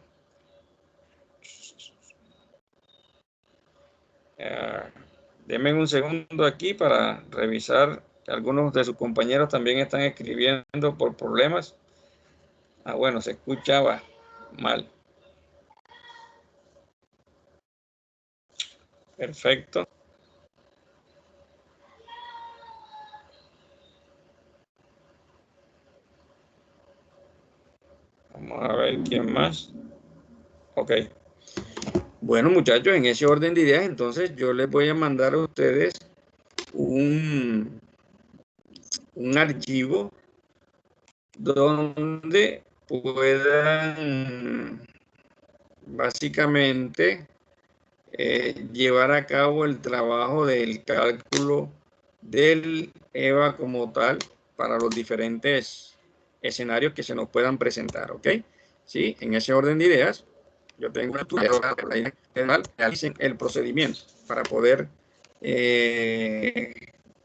A: Denme un segundo aquí para revisar. Algunos de sus compañeros también están escribiendo por problemas. Bueno, se escuchaba mal. Perfecto. Vamos a ver. ver quién más. Ok. Bueno, muchachos, en ese orden de ideas, entonces yo les voy a mandar a ustedes un archivo donde puedan básicamente llevar a cabo el trabajo del cálculo del EVA como tal para los diferentes escenarios que se nos puedan presentar, ¿ok? Sí, en ese orden de ideas, yo tengo una general, realicen el procedimiento para poder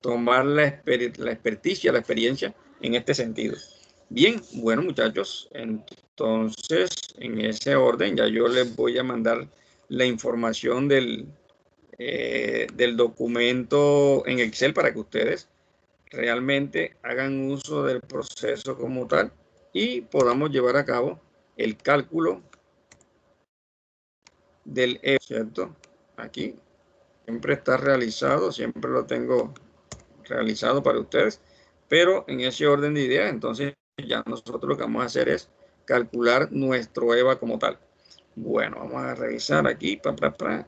A: tomar la experticia, la experiencia en este sentido. Bien, bueno, muchachos, entonces en ese orden ya yo les voy a mandar la información del documento en Excel para que ustedes realmente hagan uso del proceso como tal y podamos llevar a cabo el cálculo del EVA, ¿cierto? Aquí siempre está realizado, siempre lo tengo realizado para ustedes, pero en ese orden de ideas, entonces ya nosotros lo que vamos a hacer es calcular nuestro EVA como tal. Bueno, vamos a revisar aquí. Vamos a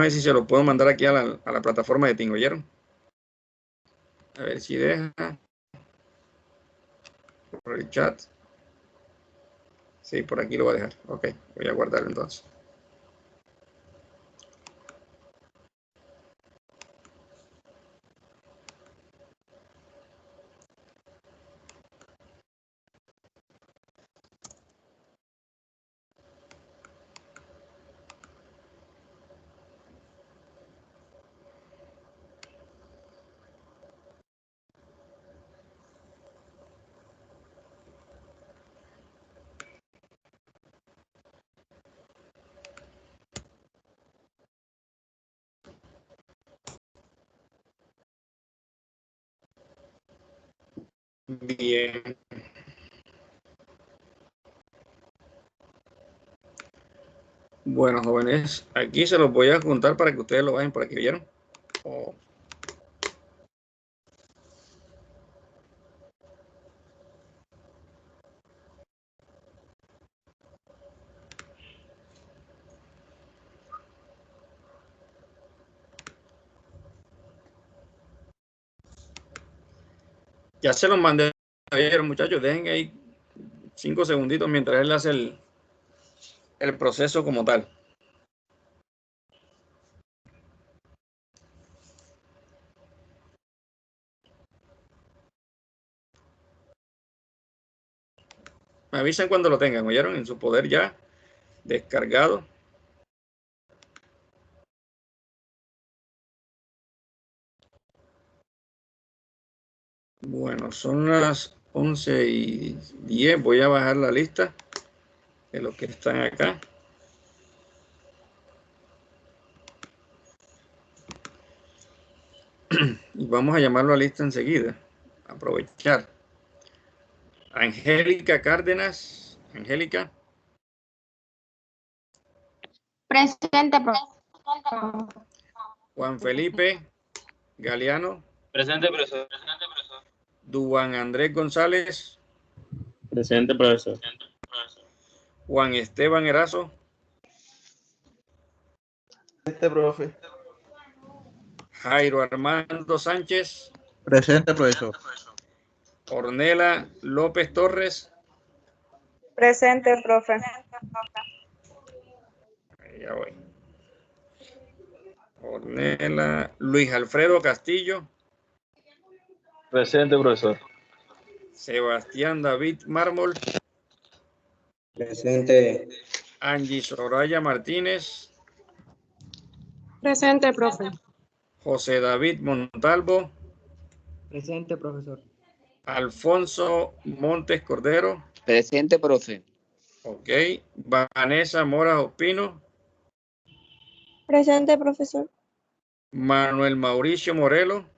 A: ver si se lo puedo mandar aquí a la plataforma de Teams, ¿oyeron? A ver si deja. Por el chat. Sí, por aquí lo voy a dejar. Ok, voy a guardarlo entonces. Bien. Bueno, jóvenes, aquí se los voy a juntar para que ustedes lo vayan por aquí, ¿vieron? Oh. Ya se los mandé, muchachos, dejen ahí 5 segunditos mientras él hace el proceso como tal. Me avisan cuando lo tengan, ¿oyeron? En su poder ya descargado. Bueno, son las 11:10. Voy a bajar la lista de los que están acá. Y vamos a llamarlo a lista enseguida. Aprovechar. Angélica Cárdenas. Angélica.
C: Presente, profesor.
A: Juan Felipe Galeano.
B: Presente, profesor.
A: Duan Andrés González.
F: Presente, profesor.
A: Juan Esteban Erazo.
E: Presente, profe.
A: Jairo Armando Sánchez.
E: Presente, profesor.
A: Ornella López Torres.
C: Presente, profe.
A: Ya voy. Ornella. Luis Alfredo Castillo.
B: Presente, profesor.
A: Sebastián David Mármol.
E: Presente.
A: Angie Soraya Martínez.
C: Presente, profe.
A: José David Montalvo.
G: Presente, profesor.
A: Alfonso Montes Cordero.
H: Presente, profe.
A: Ok. Vanessa Mora Ospino.
C: Presente, profesor.
A: Manuel Mauricio Morelo.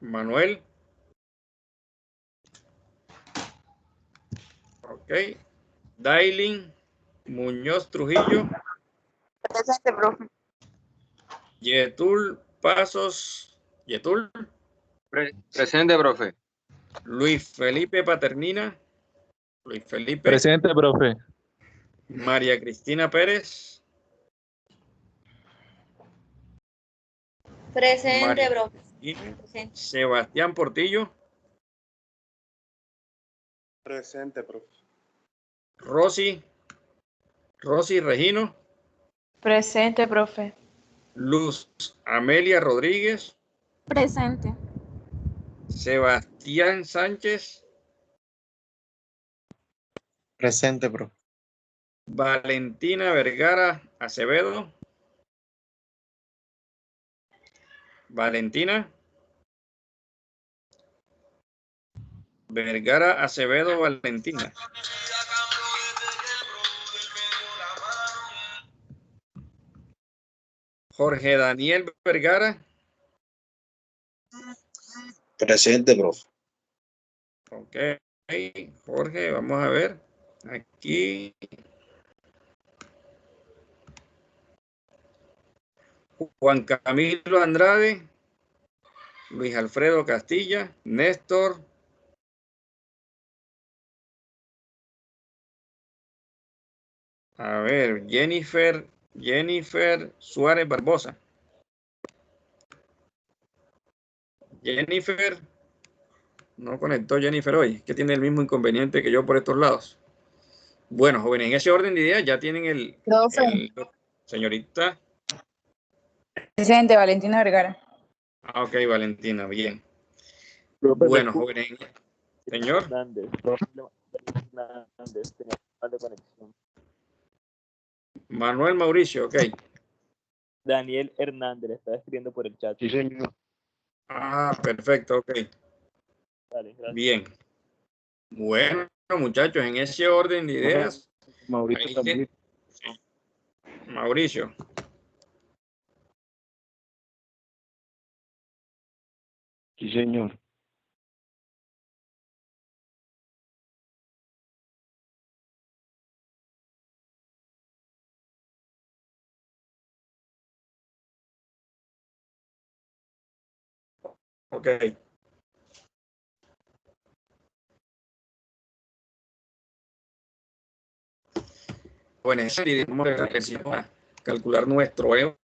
A: Manuel. Ok. Dailin Muñoz Trujillo.
C: Presente, profe.
A: Yetul Pasos Yetul.
H: Presente, profe.
A: Luis Felipe Paternina. Luis Felipe.
I: Presente, profe.
A: María Cristina Pérez.
D: Presente,
A: María
D: profe.
A: Cristina.
D: Presente.
A: Sebastián Portillo.
J: Presente, profe.
A: Rosy Regino.
C: Presente, profe.
A: Luz Amelia Rodríguez.
C: Presente.
A: Sebastián Sánchez.
B: Presente, profe.
A: Valentina Vergara Acevedo. Valentina Vergara Acevedo Valentina. Jorge Daniel Vergara.
J: Presente, profe.
A: Ok, Jorge, vamos a ver. Aquí. Juan Camilo Andrade. Luis Alfredo Castilla. Néstor. A ver, Jennifer Suárez Barbosa. Jennifer. No conectó Jennifer hoy, que tiene el mismo inconveniente que yo por estos lados. Bueno, jóvenes, en ese orden de ideas ya tienen el señorita.
C: Presente, Valentina Vergara.
A: Ah, ok, Valentina, bien. Bueno, jóvenes. Señor.
I: Hernández, tenía mal de conexión.
A: Manuel Mauricio, ok.
I: Daniel Hernández, le estaba escribiendo por el chat.
E: Sí, señor.
A: Ah, perfecto, ok.
I: Dale, gracias.
A: Bien. Bueno, muchachos, en ese orden de ideas.
E: Mauricio también.
A: Sí. Mauricio.
E: Sí, señor.
A: Ok. Bueno, en ese orden de ideas vamos a calcular nuestro E.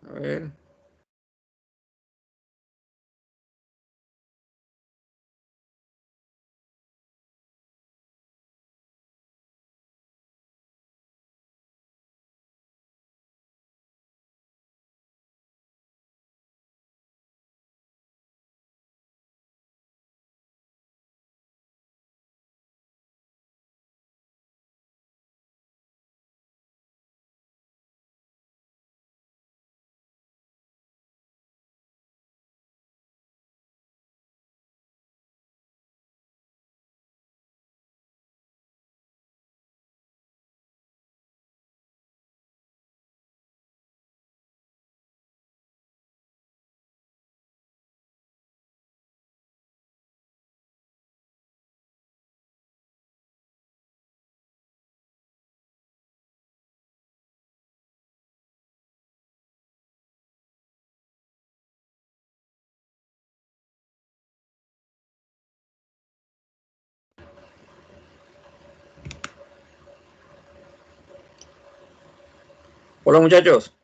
A: A ver. Hola, muchachos.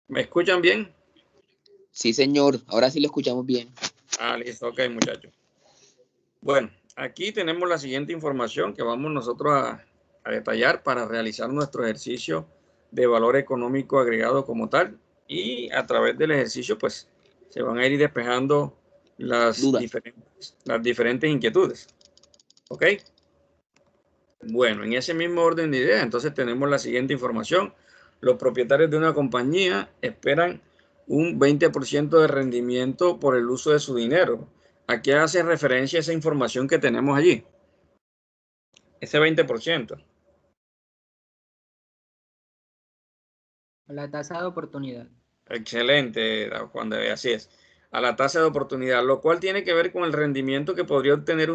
A: ¿Me escuchan bien?
K: Sí, señor. Ahora sí lo escuchamos bien.
A: Ah, listo. Ok, muchachos. Bueno, aquí tenemos la siguiente información que vamos nosotros a detallar para realizar nuestro ejercicio de valor económico agregado como tal, y a través del ejercicio pues se van a ir despejando las diferentes inquietudes. ¿Ok? Bueno, en ese mismo orden de ideas, entonces tenemos la siguiente información. Los propietarios de una compañía esperan un 20% de rendimiento por el uso de su dinero. ¿A qué hace referencia esa información que tenemos allí? Ese 20%.
G: La tasa de oportunidad.
A: Excelente, Juan David, así es. A la tasa de oportunidad, lo cual tiene que ver con el rendimiento que podría obtener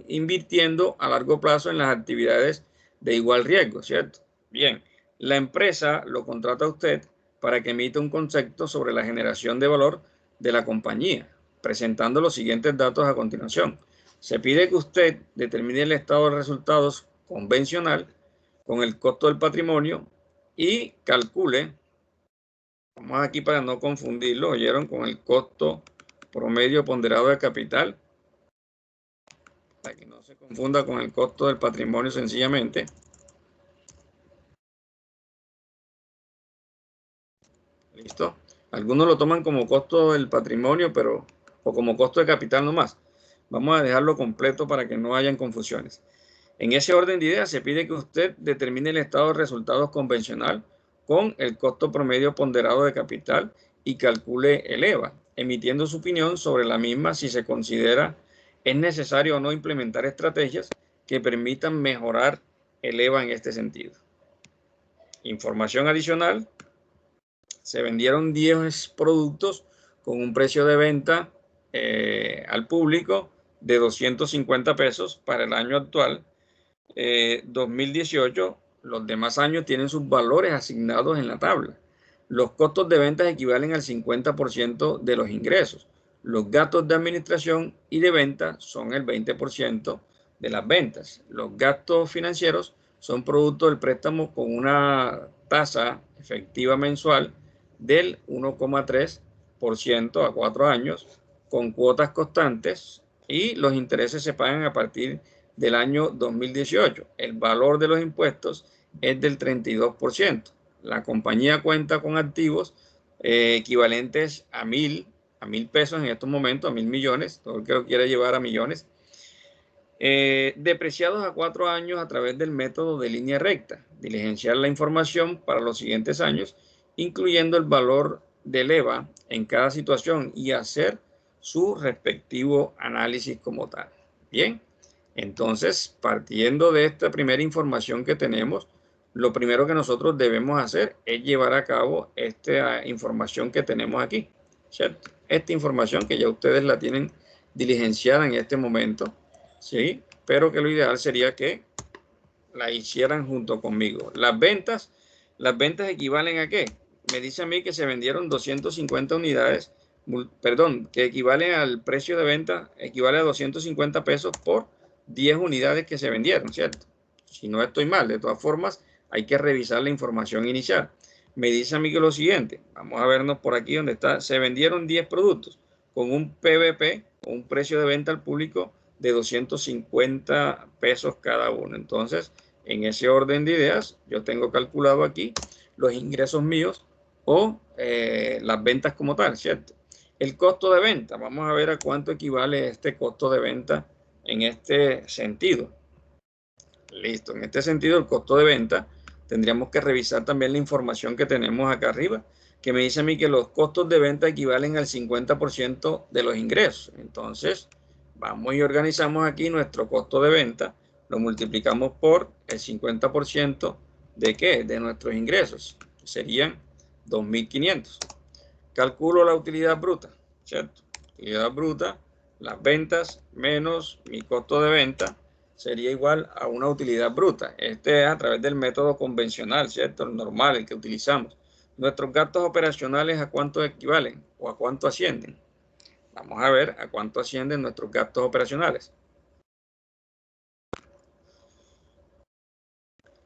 A: invirtiendo a largo plazo en las actividades de igual riesgo, ¿cierto? Bien, la empresa lo contrata a usted para que emita un concepto sobre la generación de valor de la compañía, presentando los siguientes datos a continuación. Se pide que usted determine el estado de resultados convencional con el costo del patrimonio y calcule, vamos aquí para no confundirlo, oyeron, con el costo promedio ponderado de capital, para que no se confunda con el costo del patrimonio sencillamente. ¿Listo? Algunos lo toman como costo del patrimonio, o como costo de capital nomás. Vamos a dejarlo completo para que no hayan confusiones. En ese orden de ideas se pide que usted determine el estado de resultados convencional con el costo promedio ponderado de capital y calcule el EVA, emitiendo su opinión sobre la misma si se considera es necesario o no implementar estrategias que permitan mejorar el EVA en este sentido. Información adicional. Se vendieron 10 productos con un precio de venta al público de 250 pesos para el año actual 2018. Los demás años tienen sus valores asignados en la tabla. Los costos de ventas equivalen al 50% de los ingresos. Los gastos de administración y de venta son el 20% de las ventas. Los gastos financieros son producto del préstamo con una tasa efectiva mensual del 1,3% a 4 años, con cuotas constantes, y los intereses se pagan a partir del año 2018. El valor de los impuestos es del 32%. La compañía cuenta con activos equivalentes a mil pesos en estos momentos, a 1.000 millones, todo el que lo quiera llevar a millones, depreciados a 4 años a través del método de línea recta. Diligenciar la información para los siguientes años, incluyendo el valor del EVA en cada situación y hacer su respectivo análisis como tal. Bien, entonces, partiendo de esta primera información que tenemos, lo primero que nosotros debemos hacer es llevar a cabo esta información que tenemos aquí, ¿cierto? Esta información que ya ustedes la tienen diligenciada en este momento, ¿sí? Pero que lo ideal sería que la hicieran junto conmigo. Las ventas equivalen ¿a qué? Me dice a mí que se vendieron 250 unidades, perdón, que equivalen al precio de venta, equivale a 250 pesos por 10 unidades que se vendieron, ¿cierto? Si no estoy mal, de todas formas, hay que revisar la información inicial. Me dice a mí que lo siguiente, vamos a vernos por aquí donde está, se vendieron 10 productos con un PVP, un precio de venta al público de 250 pesos cada uno. Entonces, en ese orden de ideas, yo tengo calculado aquí los ingresos míos o las ventas como tal, ¿cierto? El costo de venta, vamos a ver a cuánto equivale este costo de venta en este sentido. Listo, en este sentido el costo de venta, tendríamos que revisar también la información que tenemos acá arriba, que me dice a mí que los costos de venta equivalen al 50% de los ingresos. Entonces, vamos y organizamos aquí nuestro costo de venta, lo multiplicamos por el 50% ¿de qué? De nuestros ingresos. Serían 2.500. Calculo la utilidad bruta, ¿cierto? Utilidad bruta, las ventas menos mi costo de venta sería igual a una utilidad bruta. Este es a través del método convencional, ¿cierto? El normal, el que utilizamos. Nuestros gastos operacionales, ¿a cuánto equivalen o a cuánto ascienden? Vamos a ver a cuánto ascienden nuestros gastos operacionales.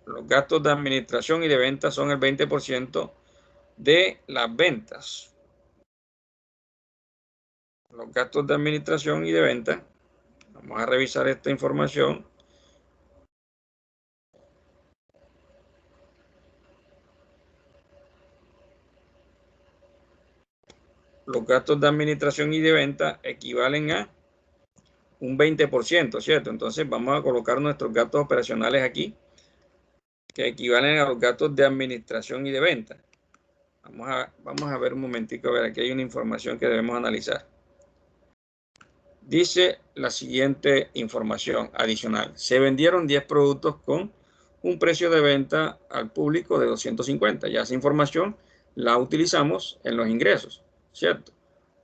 A: Los gastos de administración y de ventas son el 20% de las ventas. Los gastos de administración y de venta. Vamos a revisar esta información. Los gastos de administración y de venta equivalen a un 20%, ¿cierto? Entonces vamos a colocar nuestros gastos operacionales aquí, que equivalen a los gastos de administración y de venta. Vamos a ver un momentico, a ver, aquí hay una información que debemos analizar. Dice la siguiente información adicional. Se vendieron 10 productos con un precio de venta al público de 250. Ya esa información la utilizamos en los ingresos, ¿cierto?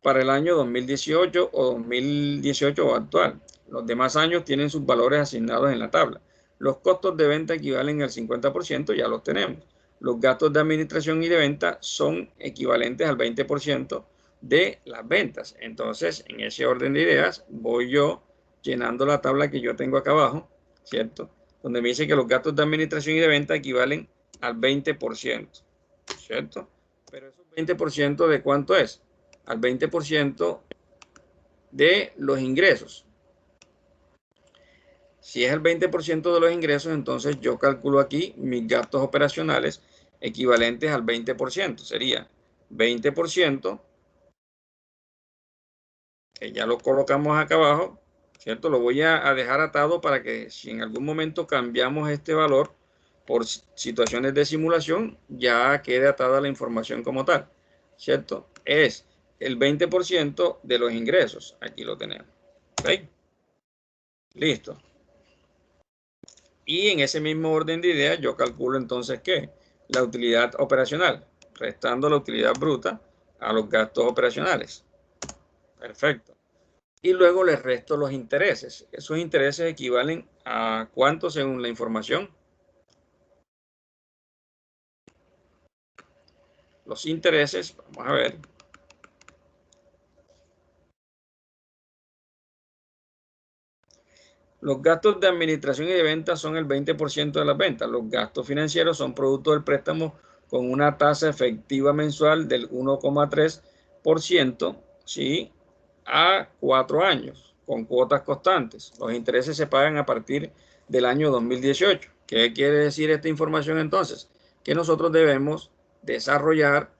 A: Para el año 2018 o 2018 o actual. Los demás años tienen sus valores asignados en la tabla. Los costos de venta equivalen al 50%, ya los tenemos. Los gastos de administración y de venta son equivalentes al 20% de las ventas. Entonces, en ese orden de ideas, voy yo llenando la tabla que yo tengo acá abajo, ¿cierto? Donde me dice que los gastos de administración y de venta equivalen al 20%, ¿cierto? Pero esos 20% ¿de cuánto es? Al 20% de los ingresos. Si es el 20% de los ingresos, entonces yo calculo aquí mis gastos operacionales equivalentes al 20%. Sería 20%, que ya lo colocamos acá abajo, ¿cierto? Lo voy a dejar atado para que si en algún momento cambiamos este valor por situaciones de simulación, ya quede atada la información como tal, ¿cierto? Es el 20% de los ingresos. Aquí lo tenemos. ¿Ok? Listo. Y en ese mismo orden de ideas, yo calculo entonces ¿qué? La utilidad operacional, restando la utilidad bruta a los gastos operacionales. Perfecto. Y luego les resto los intereses. Esos intereses equivalen a ¿cuánto según la información? Los intereses, vamos a ver. Los gastos de administración y de ventas son el 20% de las ventas. Los gastos financieros son producto del préstamo con una tasa efectiva mensual del 1,3%, ¿sí? A 4 años, con cuotas constantes. Los intereses se pagan a partir del año 2018. ¿Qué quiere decir esta información entonces? Que nosotros debemos desarrollar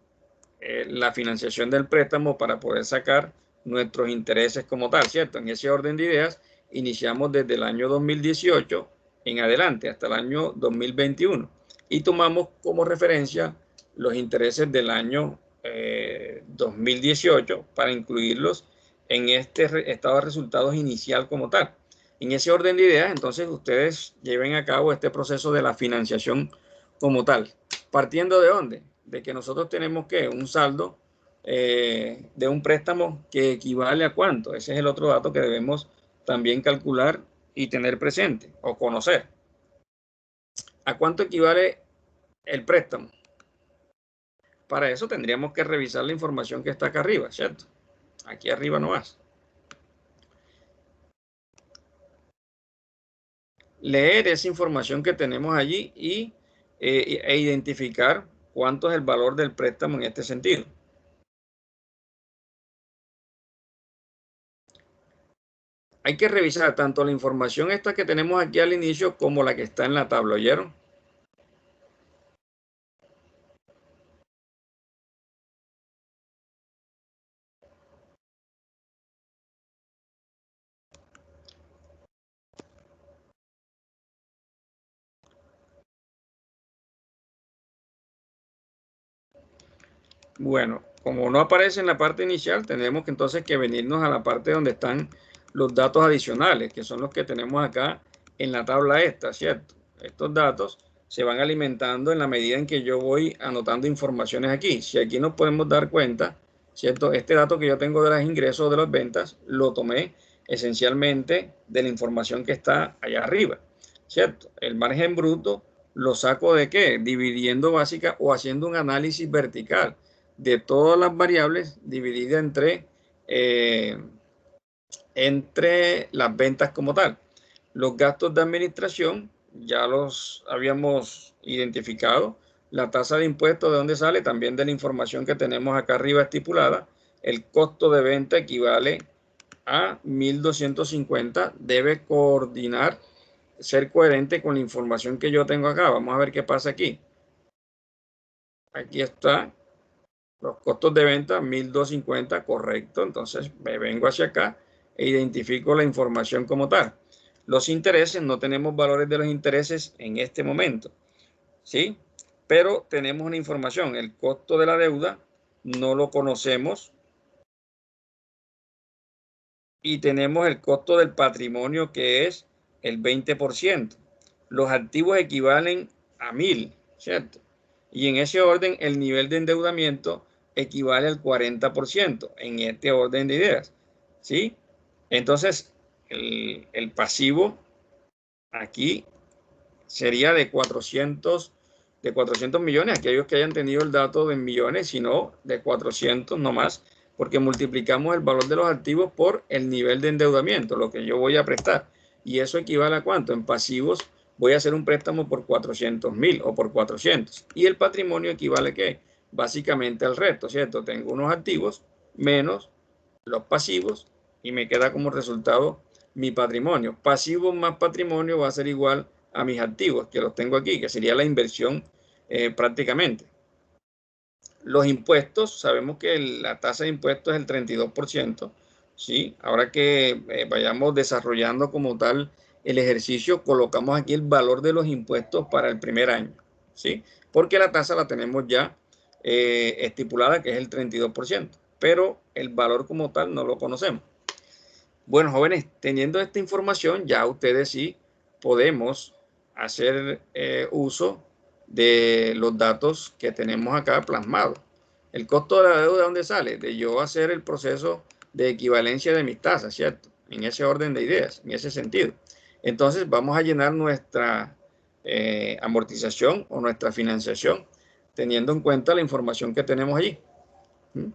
A: la financiación del préstamo para poder sacar nuestros intereses como tal, ¿cierto? En ese orden de ideas, iniciamos desde el año 2018 en adelante hasta el año 2021 y tomamos como referencia los intereses del año 2018 para incluirlos en este estado de resultados inicial como tal. En ese orden de ideas, entonces, ustedes lleven a cabo este proceso de la financiación como tal. ¿Partiendo de dónde? De que nosotros tenemos que un saldo de un préstamo que equivale a cuánto. Ese es el otro dato que debemos también calcular y tener presente o conocer. ¿A cuánto equivale el préstamo? Para eso tendríamos que revisar la información que está acá arriba, ¿cierto? Aquí arriba nomás. Leer esa información que tenemos allí e identificar cuánto es el valor del préstamo en este sentido. Hay que revisar tanto la información esta que tenemos aquí al inicio como la que está en la tabla, ¿oyeron? Bueno, como no aparece en la parte inicial, tenemos que entonces que venirnos a la parte donde están los datos adicionales, que son los que tenemos acá en la tabla esta, ¿cierto? Estos datos se van alimentando en la medida en que yo voy anotando informaciones aquí. Si aquí nos podemos dar cuenta, ¿cierto? Este dato que yo tengo de los ingresos de las ventas, lo tomé esencialmente de la información que está allá arriba, ¿cierto? El margen bruto lo saco ¿de qué? Dividiendo básica o haciendo un análisis vertical de todas las variables dividida entre las ventas como tal. Los gastos de administración ya los habíamos identificado. La tasa de impuestos, ¿de dónde sale? También de la información que tenemos acá arriba estipulada. El costo de venta equivale a 1.250. Debe coordinar, ser coherente con la información que yo tengo acá. Vamos a ver qué pasa aquí. Aquí está. Los costos de venta, 1.250, correcto. Entonces me vengo hacia acá e identifico la información como tal. Los intereses, no tenemos valores de los intereses en este momento, ¿sí? Pero tenemos una información. El costo de la deuda no lo conocemos. Y tenemos el costo del patrimonio que es el 20%. Los activos equivalen a 1.000, ¿cierto? Y en ese orden, el nivel de endeudamiento equivale al 40%, en este orden de ideas, ¿sí? Entonces, el pasivo aquí sería de 400 millones, aquellos que hayan tenido el dato de millones, sino de 400 no más, porque multiplicamos el valor de los activos por el nivel de endeudamiento, lo que yo voy a prestar. Y eso equivale a cuánto. En pasivos voy a hacer un préstamo por 400.000 o por 400. Y el patrimonio equivale a qué? Básicamente al resto, ¿cierto? Tengo unos activos menos los pasivos y me queda como resultado mi patrimonio. Pasivo más patrimonio va a ser igual a mis activos, que los tengo aquí, que sería la inversión prácticamente. Los impuestos, sabemos que la tasa de impuestos es el 32%, ¿sí? Ahora que vayamos desarrollando como tal el ejercicio, colocamos aquí el valor de los impuestos para el primer año, ¿sí? Porque la tasa la tenemos ya estipulada, que es el 32%, pero el valor como tal no lo conocemos. Bueno, jóvenes, teniendo esta información, ya ustedes sí podemos hacer uso de los datos que tenemos acá plasmados. El costo de la deuda, ¿dónde sale? De yo hacer el proceso de equivalencia de mis tasas, ¿cierto? En ese orden de ideas, en ese sentido. Entonces, vamos a llenar nuestra amortización o nuestra financiación, teniendo en cuenta la información que tenemos allí. ¿Mm?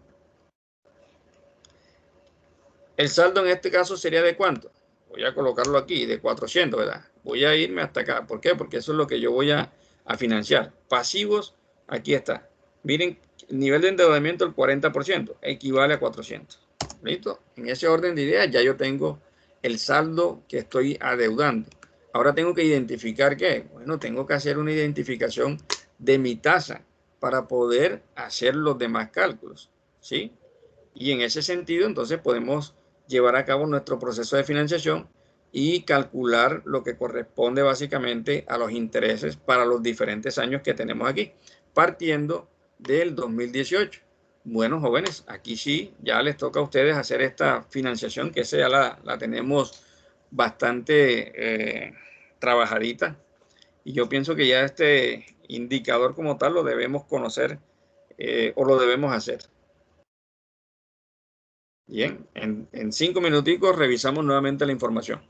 A: El saldo en este caso sería de ¿cuánto? Voy a colocarlo aquí, de 400, ¿verdad? Voy a irme hasta acá. ¿Por qué? Porque eso es lo que yo voy a financiar. Pasivos, aquí está. Miren, nivel de endeudamiento el 40%, equivale a 400. ¿Listo? En ese orden de ideas ya yo tengo el saldo que estoy adeudando. Ahora tengo que identificar ¿qué? Bueno, tengo que hacer una identificación de mi tasa para poder hacer los demás cálculos, ¿sí? Y en ese sentido, entonces podemos llevar a cabo nuestro proceso de financiación y calcular lo que corresponde básicamente a los intereses para los diferentes años que tenemos aquí, partiendo del 2018. Bueno, jóvenes, aquí sí, ya les toca a ustedes hacer esta financiación, que esa ya la tenemos bastante trabajadita. Y yo pienso que ya este indicador como tal lo debemos conocer o lo debemos hacer. Bien, en 5 minuticos revisamos nuevamente la información.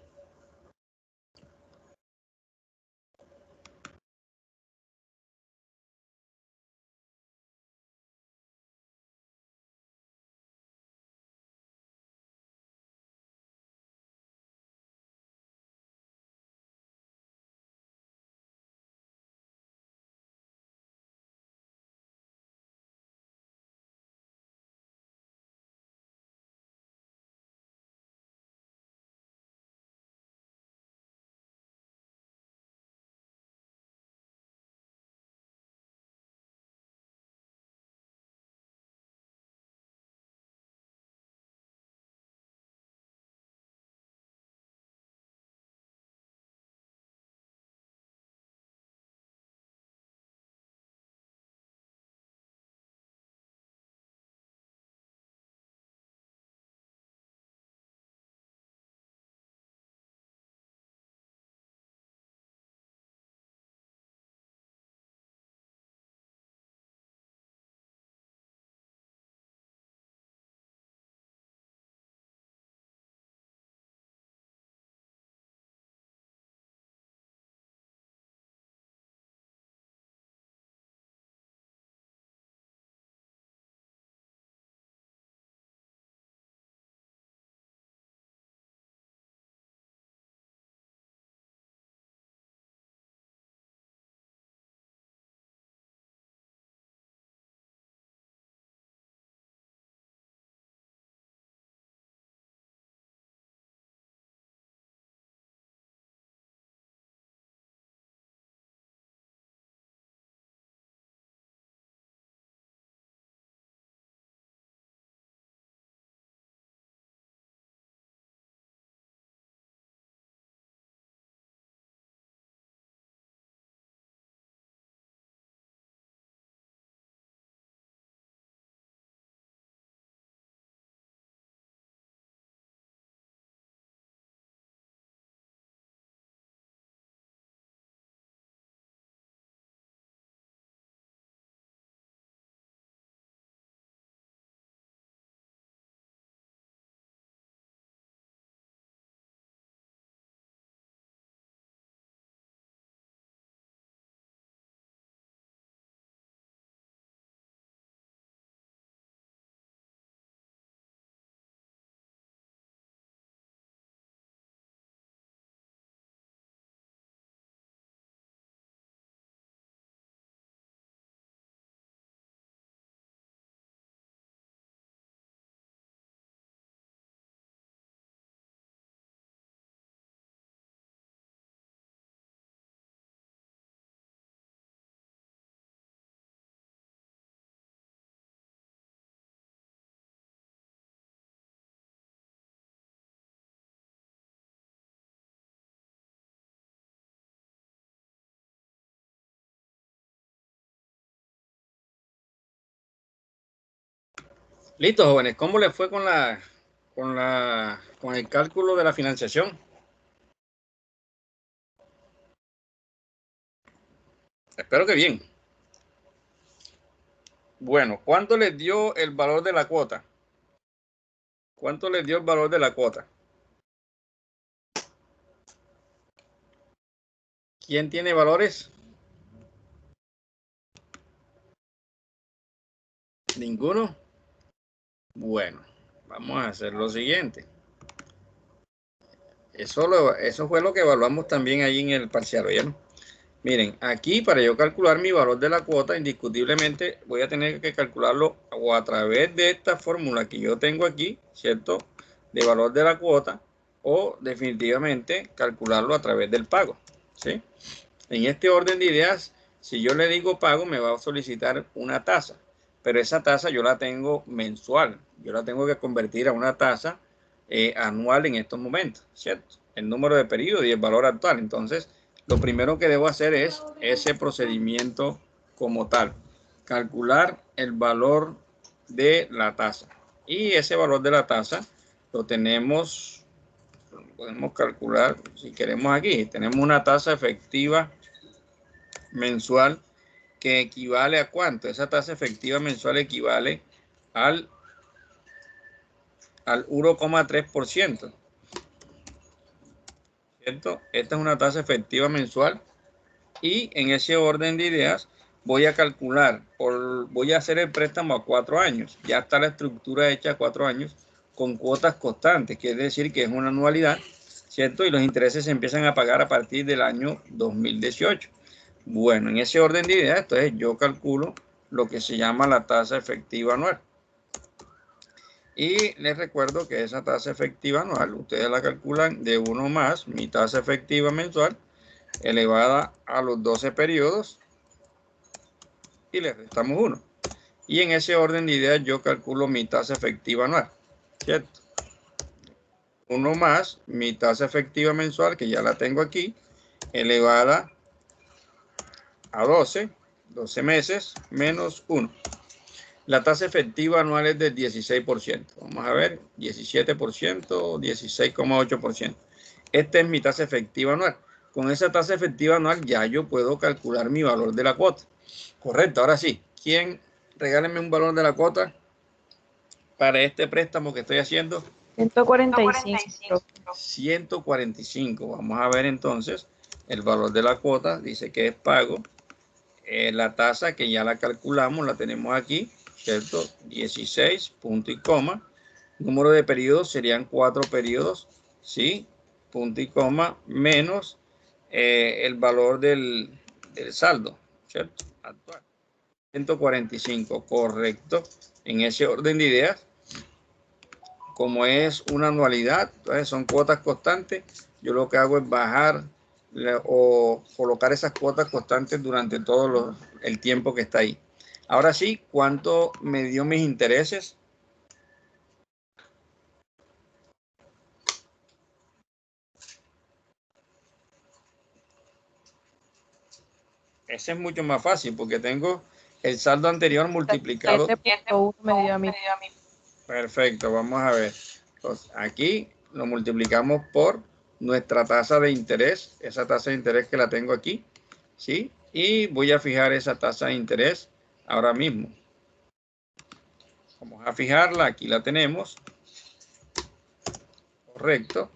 A: Listo, jóvenes. ¿Cómo les fue con el cálculo de la financiación? Espero que bien. Bueno, ¿cuánto les dio el valor de la cuota? ¿Cuánto les dio el valor de la cuota? ¿Quién tiene valores? ¿Ninguno? Bueno, vamos a hacer lo siguiente. Eso fue lo que evaluamos también ahí en el parcial, ¿oyeron? Miren, aquí para yo calcular mi valor de la cuota, indiscutiblemente voy a tener que calcularlo o a través de esta fórmula que yo tengo aquí, ¿cierto? De valor de la cuota, o definitivamente calcularlo a través del pago, ¿sí? En este orden de ideas, si yo le digo pago, me va a solicitar una tasa, pero esa tasa yo la tengo mensual, yo la tengo que convertir a una tasa anual en estos momentos, ¿cierto? El número de periodos y el valor actual. Entonces, lo primero que debo hacer es ese procedimiento como tal, calcular el valor de la tasa. Y ese valor de la tasa lo tenemos, podemos calcular, si queremos aquí, tenemos una tasa efectiva mensual que equivale a ¿cuánto? Esa tasa efectiva mensual equivale al 1,3%. ¿Cierto? Esta es una tasa efectiva mensual y en ese orden de ideas voy a calcular, voy a hacer el préstamo a 4 años. Ya está la estructura hecha a 4 años con cuotas constantes, quiere decir que es una anualidad, ¿cierto? Y los intereses se empiezan a pagar a partir del año 2018. Bueno, en ese orden de ideas, entonces yo calculo lo que se llama la tasa efectiva anual. Y les recuerdo que esa tasa efectiva anual, ustedes la calculan de 1 más mi tasa efectiva mensual, elevada a los 12 periodos, y le restamos 1. Y en ese orden de ideas yo calculo mi tasa efectiva anual, ¿cierto? 1 más mi tasa efectiva mensual, que ya la tengo aquí, elevada a 12 meses, menos 1. La tasa efectiva anual es del 16%. Vamos a ver, 17%, 16,8%. Esta es mi tasa efectiva anual. Con esa tasa efectiva anual ya yo puedo calcular mi valor de la cuota. Correcto, ahora sí. ¿Quién? Regáleme un valor de la cuota para este préstamo que estoy haciendo.
C: 145.
A: 145. Vamos a ver entonces el valor de la cuota. Dice que es pago. La tasa que ya la calculamos, la tenemos aquí, ¿cierto? 16, punto y coma. Número de periodos serían 4 periodos, ¿sí? Punto y coma, menos el valor del saldo, ¿cierto? Actual. 145, correcto. En ese orden de ideas, como es una anualidad, entonces son cuotas constantes, yo lo que hago es bajar o colocar esas cuotas constantes durante todo el tiempo que está ahí. Ahora sí, ¿cuánto me dio mis intereses? Ese es mucho más fácil porque tengo el saldo anterior multiplicado.
C: 7.1 me dio a mí.
A: Perfecto, vamos a ver. Entonces, aquí lo multiplicamos por nuestra tasa de interés, esa tasa de interés que la tengo aquí, ¿sí? Y voy a fijar esa tasa de interés ahora mismo. Vamos a fijarla, aquí la tenemos. Correcto.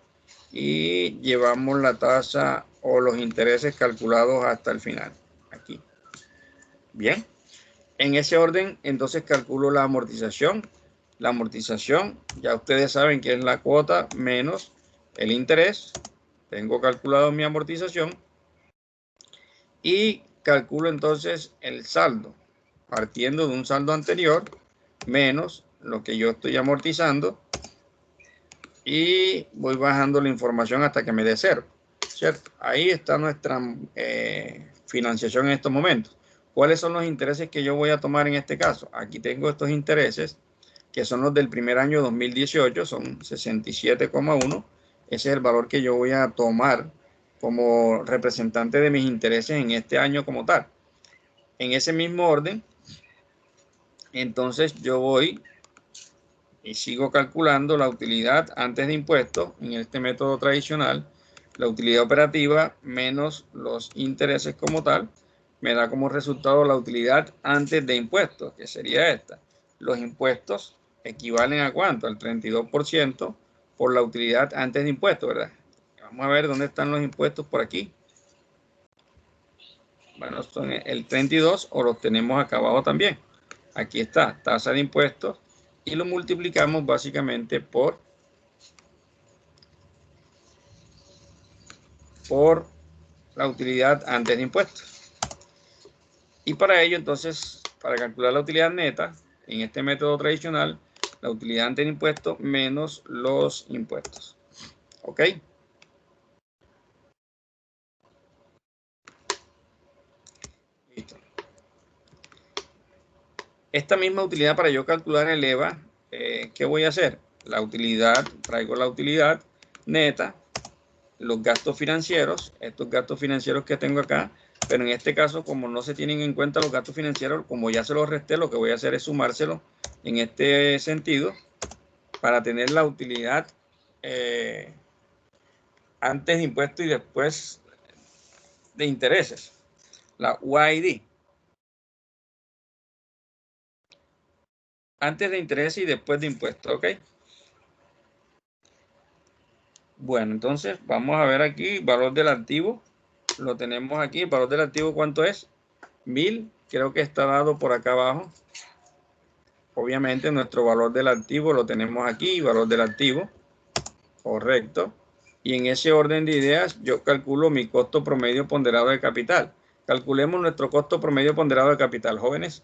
A: Y llevamos la tasa o los intereses calculados hasta el final. Aquí. Bien. En ese orden, entonces calculo la amortización. La amortización, ya ustedes saben que es la cuota menos el interés. Tengo calculado mi amortización. Y calculo entonces el saldo, partiendo de un saldo anterior, menos lo que yo estoy amortizando. Y voy bajando la información hasta que me dé 0, ¿cierto? Ahí está nuestra financiación en estos momentos. ¿Cuáles son los intereses que yo voy a tomar en este caso? Aquí tengo estos intereses, que son los del primer año 2018, son 67,1. Ese es el valor que yo voy a tomar como representante de mis intereses en este año como tal. En ese mismo orden, entonces yo voy y sigo calculando la utilidad antes de impuestos en este método tradicional. La utilidad operativa menos los intereses como tal me da como resultado la utilidad antes de impuestos, que sería esta. Los impuestos equivalen a ¿cuánto? Al 32% por la utilidad antes de impuestos, ¿verdad? Vamos a ver dónde están los impuestos por aquí. Bueno, son el 32 o los tenemos acá abajo también. Aquí está, tasa de impuestos, y lo multiplicamos básicamente por la utilidad antes de impuestos. Y para ello, entonces, para calcular la utilidad neta, en este método tradicional, la utilidad antes de impuestos menos los impuestos. ¿Ok? Listo. Esta misma utilidad, para yo calcular el EVA, ¿qué voy a hacer? La utilidad, traigo la utilidad neta, los gastos financieros, estos gastos financieros que tengo acá, pero en este caso, como no se tienen en cuenta los gastos financieros, como ya se los resté, lo que voy a hacer es sumárselos en este sentido para tener la utilidad antes de impuestos y después de intereses, la UID. Antes de intereses y después de impuestos, ¿ok? Bueno, entonces vamos a ver aquí, valor del activo. Lo tenemos aquí, el valor del activo, ¿cuánto es? 1000, creo que está dado por acá abajo. Obviamente nuestro valor del activo lo tenemos aquí, valor del activo, correcto. Y en ese orden de ideas yo calculo mi costo promedio ponderado de capital. Calculemos nuestro costo promedio ponderado de capital, jóvenes.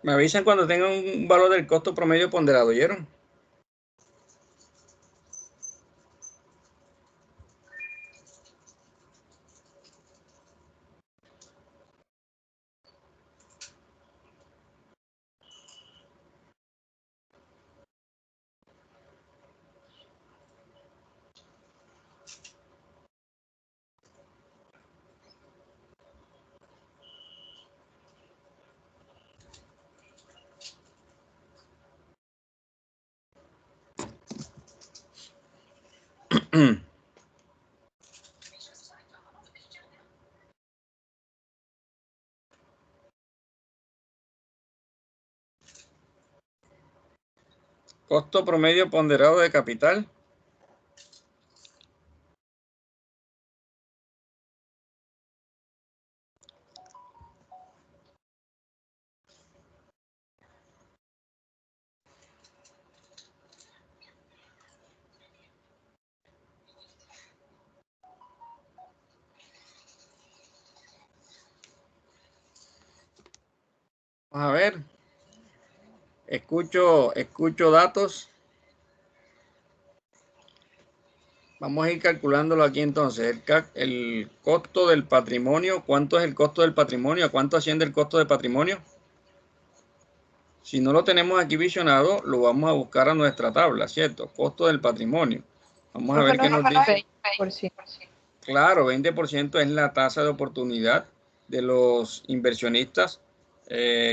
A: Me avisan cuando tengan un valor del costo promedio ponderado, ¿oyeron? Costo promedio ponderado de capital. Vamos a ver. Escucho datos. Vamos a ir calculándolo aquí entonces. El costo del patrimonio. ¿Cuánto es el costo del patrimonio? ¿A cuánto asciende el costo del patrimonio? Si no lo tenemos aquí visionado, lo vamos a buscar a nuestra tabla, ¿cierto? Costo del patrimonio. Vamos a ver qué nos dice.
C: 20%.
A: Claro, 20% es la tasa de oportunidad de los inversionistas.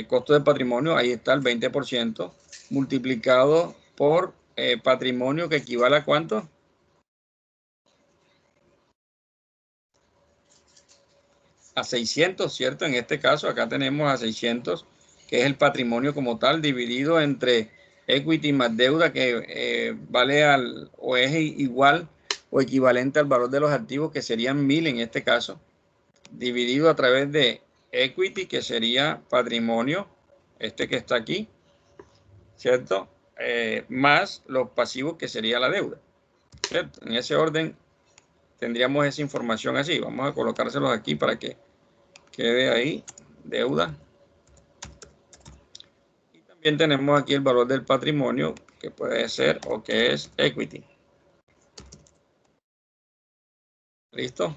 A: Costo de patrimonio, ahí está el 20%, multiplicado por patrimonio, que equivale a ¿cuánto? A 600, ¿cierto? En este caso, acá tenemos a 600, que es el patrimonio como tal, dividido entre equity más deuda, que vale o es igual o equivalente al valor de los activos, que serían 1000 en este caso. dividido a través de equity, que sería patrimonio, este que está aquí, ¿cierto? Más los pasivos, que sería la deuda, ¿cierto? En ese orden tendríamos esa información así. Vamos a colocárselos aquí para que quede ahí, deuda. Y también tenemos aquí el valor del patrimonio, que puede ser o que es equity. ¿Listo?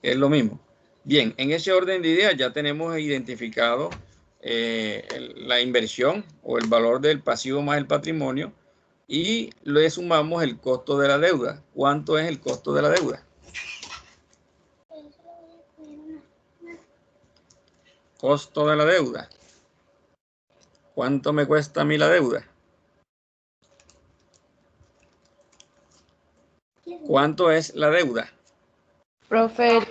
A: Es lo mismo. Bien, en ese orden de ideas ya tenemos identificado la inversión o el valor del pasivo más el patrimonio, y le sumamos el costo de la deuda. ¿Cuánto es el costo de la deuda? Costo de la deuda. ¿Cuánto me cuesta a mí la deuda? ¿Cuánto es la deuda?
C: Profe, el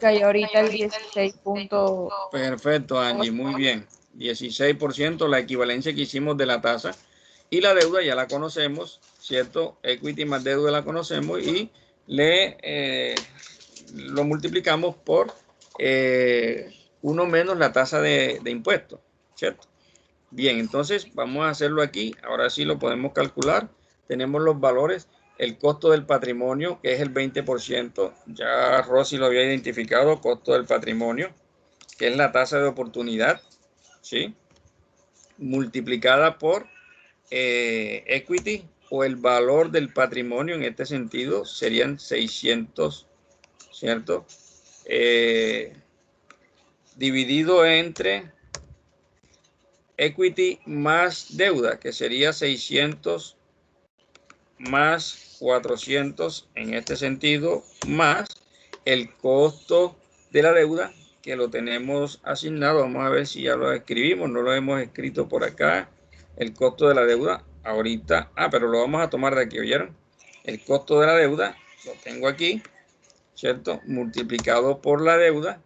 C: que ahorita el 16 punto.
A: Perfecto, Angie, muy bien. 16%, la equivalencia que hicimos de la tasa. Y la deuda ya la conocemos, ¿cierto? Equity más deuda la conocemos y lo multiplicamos por 1 menos la tasa de impuesto, ¿cierto? Bien, entonces vamos a hacerlo aquí. Ahora sí lo podemos calcular. Tenemos los valores. El costo del patrimonio, que es el 20%. Ya Rosy lo había identificado, costo del patrimonio, que es la tasa de oportunidad, ¿sí? Multiplicada por equity, o el valor del patrimonio, en este sentido serían 600, ¿cierto? Dividido entre equity más deuda, que sería 600 más 400, en este sentido, más el costo de la deuda, que lo tenemos asignado. Vamos a ver si ya lo escribimos. No lo hemos escrito por acá. El costo de la deuda ahorita, pero lo vamos a tomar de aquí, ¿oyeron? El costo de la deuda lo tengo aquí, ¿cierto? Multiplicado por la deuda,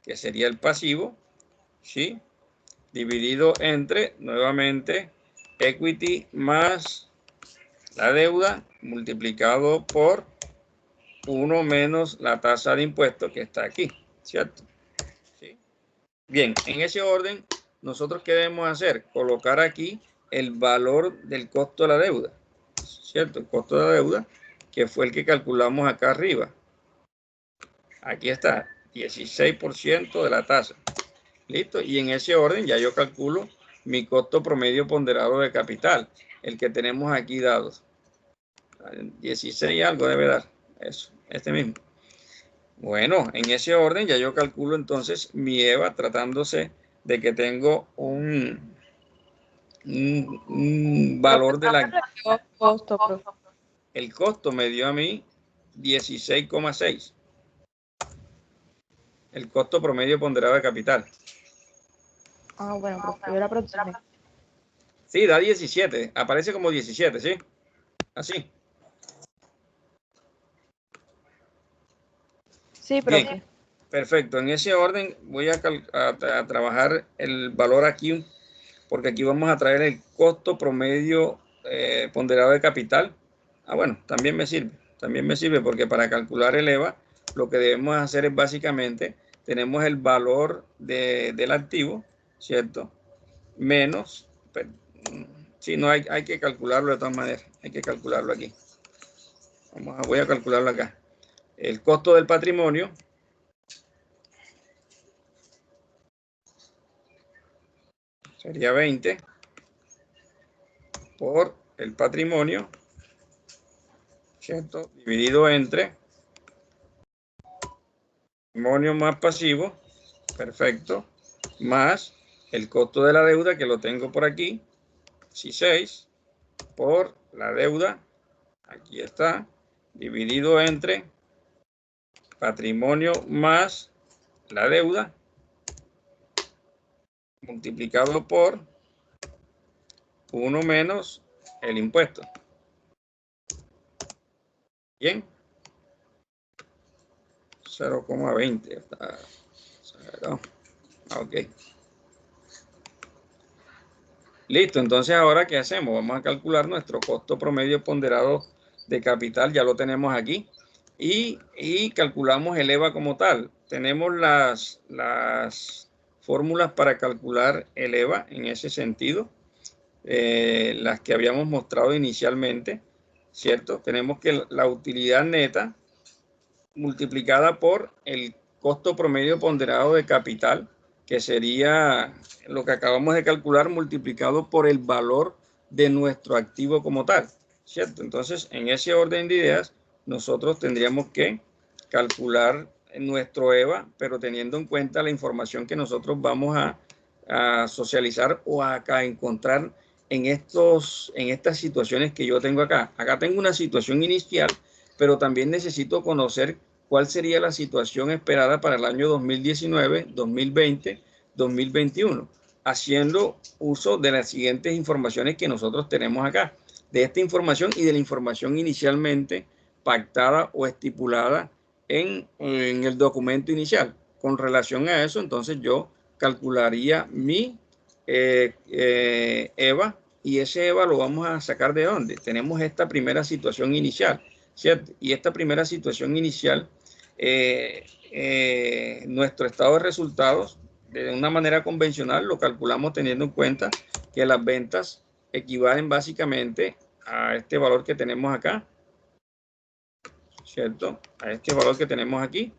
A: que sería el pasivo, ¿sí? Dividido entre, nuevamente, equity más la deuda, multiplicado por 1 menos la tasa de impuesto, que está aquí, ¿cierto? ¿Sí? Bien, en ese orden, nosotros ¿qué debemos hacer? Colocar aquí el valor del costo de la deuda, ¿cierto? El costo de la deuda, que fue el que calculamos acá arriba. Aquí está, 16% de la tasa. ¿Listo? Y en ese orden ya yo calculo mi costo promedio ponderado de capital, el que tenemos aquí dados. 16 algo debe dar. Eso, este mismo. Bueno, en ese orden ya yo calculo entonces mi EVA, tratándose de que tengo un valor de la...
C: Costo, profe.
A: El costo me dio a mí 16,6. El costo promedio ponderado de capital.
C: Ah, bueno, profe, yo la aproximé.
A: Sí, da 17. Aparece como 17, ¿sí? Así.
C: Sí, profe.
A: Bien, perfecto. En ese orden voy a trabajar el valor aquí, porque aquí vamos a traer el costo promedio ponderado de capital. Bueno, también me sirve porque para calcular el EVA lo que debemos hacer es básicamente, tenemos el valor del activo, ¿cierto? Menos, si no hay que calcularlo de todas maneras, hay que calcularlo aquí. Voy a calcularlo acá. El costo del patrimonio sería 20 por el patrimonio, ¿cierto? Dividido entre patrimonio más pasivo, perfecto, más el costo de la deuda, que lo tengo por aquí, 16 por la deuda, aquí está, dividido entre patrimonio más la deuda, multiplicado por 1 menos el impuesto. Bien. 0,20. Ok. Listo. Entonces, ¿ahora qué hacemos? Vamos a calcular nuestro costo promedio ponderado de capital. Ya lo tenemos aquí. y calculamos el EVA como tal. Tenemos las fórmulas para calcular el EVA en ese sentido, las que habíamos mostrado inicialmente, ¿cierto? Tenemos que la utilidad neta multiplicada por el costo promedio ponderado de capital, que sería lo que acabamos de calcular multiplicado por el valor de nuestro activo como tal, ¿cierto? Entonces, en ese orden de ideas, nosotros tendríamos que calcular nuestro EVA, pero teniendo en cuenta la información que nosotros vamos a socializar o a encontrar en estas situaciones que yo tengo acá. Acá tengo una situación inicial, pero también necesito conocer cuál sería la situación esperada para el año 2019, 2020, 2021, haciendo uso de las siguientes informaciones que nosotros tenemos acá, de esta información y de la información inicialmente pactada o estipulada en el documento inicial. Con relación a eso, entonces yo calcularía mi EVA, y ese EVA lo vamos a sacar ¿de dónde? Tenemos esta primera situación inicial, ¿cierto? Y esta primera situación inicial, nuestro estado de resultados, de una manera convencional, lo calculamos teniendo en cuenta que las ventas equivalen básicamente a este valor que tenemos acá, ¿cierto? A este valor que tenemos aquí,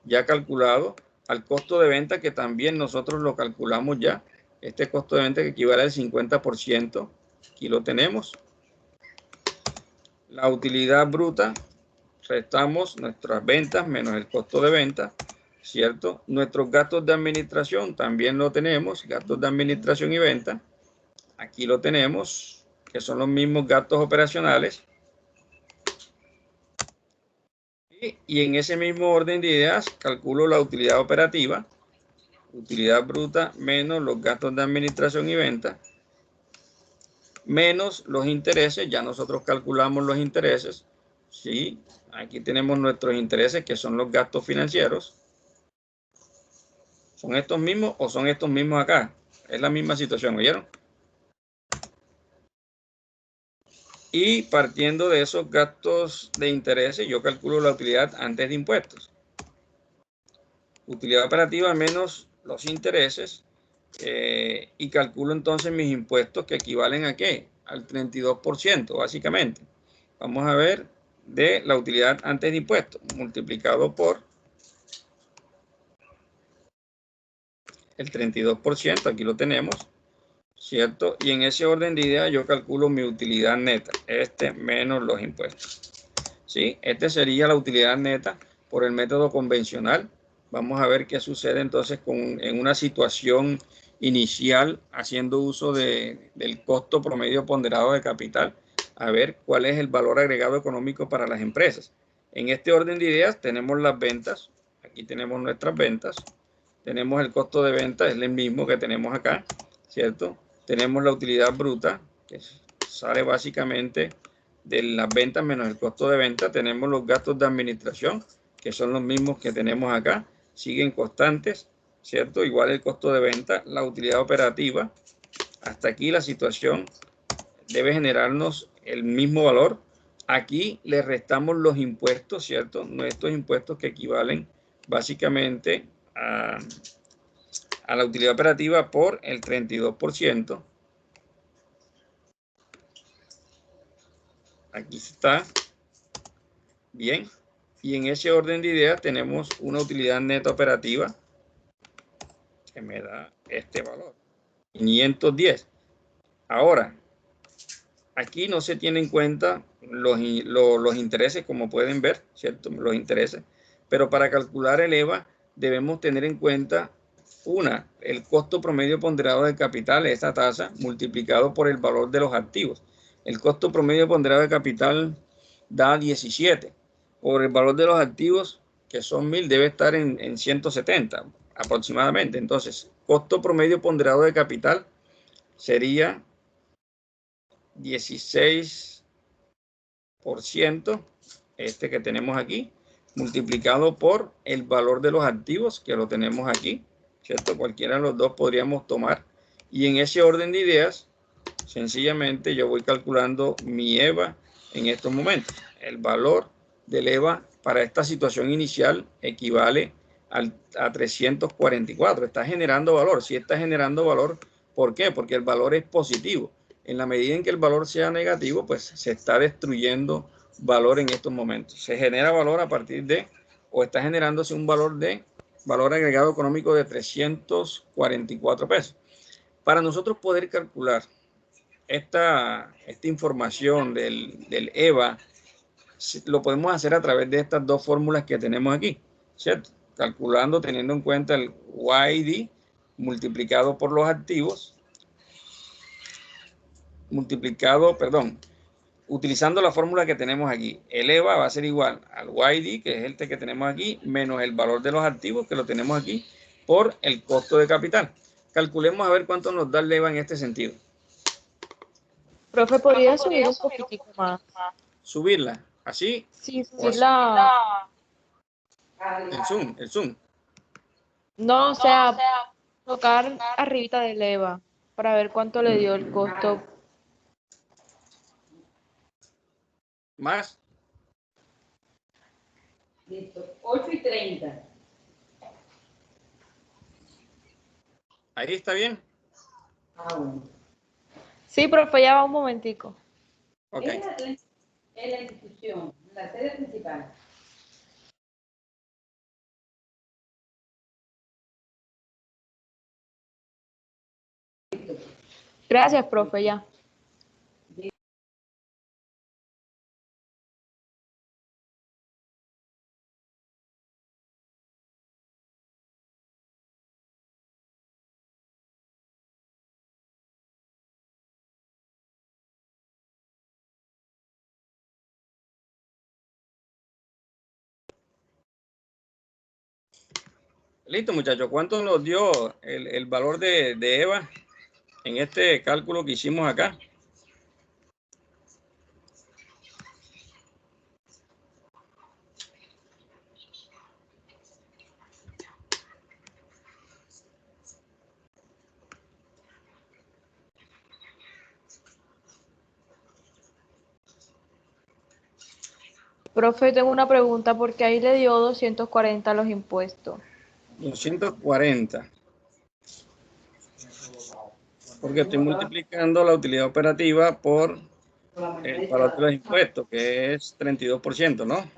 A: ya calculado, al costo de venta, que también nosotros lo calculamos ya, este costo de venta que equivale al 50%, aquí lo tenemos. La utilidad bruta, restamos nuestras ventas menos el costo de venta, ¿cierto? Nuestros gastos de administración también lo tenemos, gastos de administración y venta, aquí lo tenemos, que son los mismos gastos operacionales. Y en ese mismo orden de ideas, calculo la utilidad operativa, utilidad bruta menos los gastos de administración y venta, menos los intereses. Ya nosotros calculamos los intereses, ¿sí? Aquí tenemos nuestros intereses, que son los gastos financieros. ¿Son estos mismos o son estos mismos acá? Es la misma situación, ¿oyeron? Y partiendo de esos gastos de intereses, yo calculo la utilidad antes de impuestos. Utilidad operativa menos los intereses, y calculo entonces mis impuestos, que equivalen ¿a qué? Al 32%, básicamente. Vamos a ver, de la utilidad antes de impuestos, multiplicado por el 32%, aquí lo tenemos, ¿cierto? Y en ese orden de ideas yo calculo mi utilidad neta, menos los impuestos, ¿sí? Sería la utilidad neta por el método convencional. Vamos a ver qué sucede entonces en una situación inicial, haciendo uso del costo promedio ponderado de capital, a ver cuál es el valor agregado económico para las empresas. En este orden de ideas tenemos las ventas, aquí tenemos nuestras ventas, tenemos el costo de venta, es el mismo que tenemos acá, ¿cierto? Tenemos la utilidad bruta, que sale básicamente de las ventas menos el costo de venta. Tenemos los gastos de administración, que son los mismos que tenemos acá, siguen constantes, ¿cierto? Igual el costo de venta, la utilidad operativa. Hasta aquí la situación debe generarnos el mismo valor. Aquí le restamos los impuestos, ¿cierto? Nuestros impuestos, que equivalen básicamente a la utilidad operativa por el 32%. Aquí está. Bien. Y en ese orden de ideas tenemos una utilidad neta operativa que me da este valor, 510. Ahora, aquí no se tienen en cuenta los intereses, como pueden ver, ¿cierto? Los intereses. Pero para calcular el EVA debemos tener en cuenta el costo promedio ponderado de capital, esta tasa, multiplicado por el valor de los activos. El costo promedio ponderado de capital da 17. Por el valor de los activos, que son 1000, debe estar en 170 aproximadamente. Entonces, costo promedio ponderado de capital sería 16%, que tenemos aquí, multiplicado por el valor de los activos, que lo tenemos aquí, ¿cierto? Cualquiera de los dos podríamos tomar. Y en ese orden de ideas, sencillamente yo voy calculando mi EVA en estos momentos. El valor del EVA para esta situación inicial equivale a 344. Está generando valor. Si está generando valor, ¿por qué? Porque el valor es positivo. En la medida en que el valor sea negativo, pues se está destruyendo valor en estos momentos. Se genera valor a partir de, o está generándose un valor agregado económico de 344 pesos. Para nosotros poder calcular esta información del EVA, lo podemos hacer a través de estas dos fórmulas que tenemos aquí, ¿cierto? Calculando, teniendo en cuenta el YD multiplicado por los activos, utilizando la fórmula que tenemos aquí. El EVA va a ser igual al YD, que es este que tenemos aquí, menos el valor de los activos, que lo tenemos aquí, por el costo de capital. Calculemos a ver cuánto nos da el EVA en este sentido.
C: Profe, ¿podría subir un poquitico más?
A: Subirla, así.
C: Sí, subirla.
A: El zoom.
C: No, o sea, tocar arribita del EVA para ver cuánto le dio el costo.
A: Más.
L: Listo, 8:30.
A: Ahí está bien.
L: Ah, bueno.
C: Sí, profe, ya va un momentico.
A: Ok.
L: En la institución, la sede principal.
C: Gracias, profe, ya.
A: Listo, muchachos. ¿Cuánto nos dio el valor de EVA en este cálculo que hicimos acá?
C: Profe, tengo una pregunta porque ahí le dio 240 los impuestos.
A: 240. Porque estoy multiplicando la utilidad operativa por el valor de los impuestos, que es 32%, ¿no?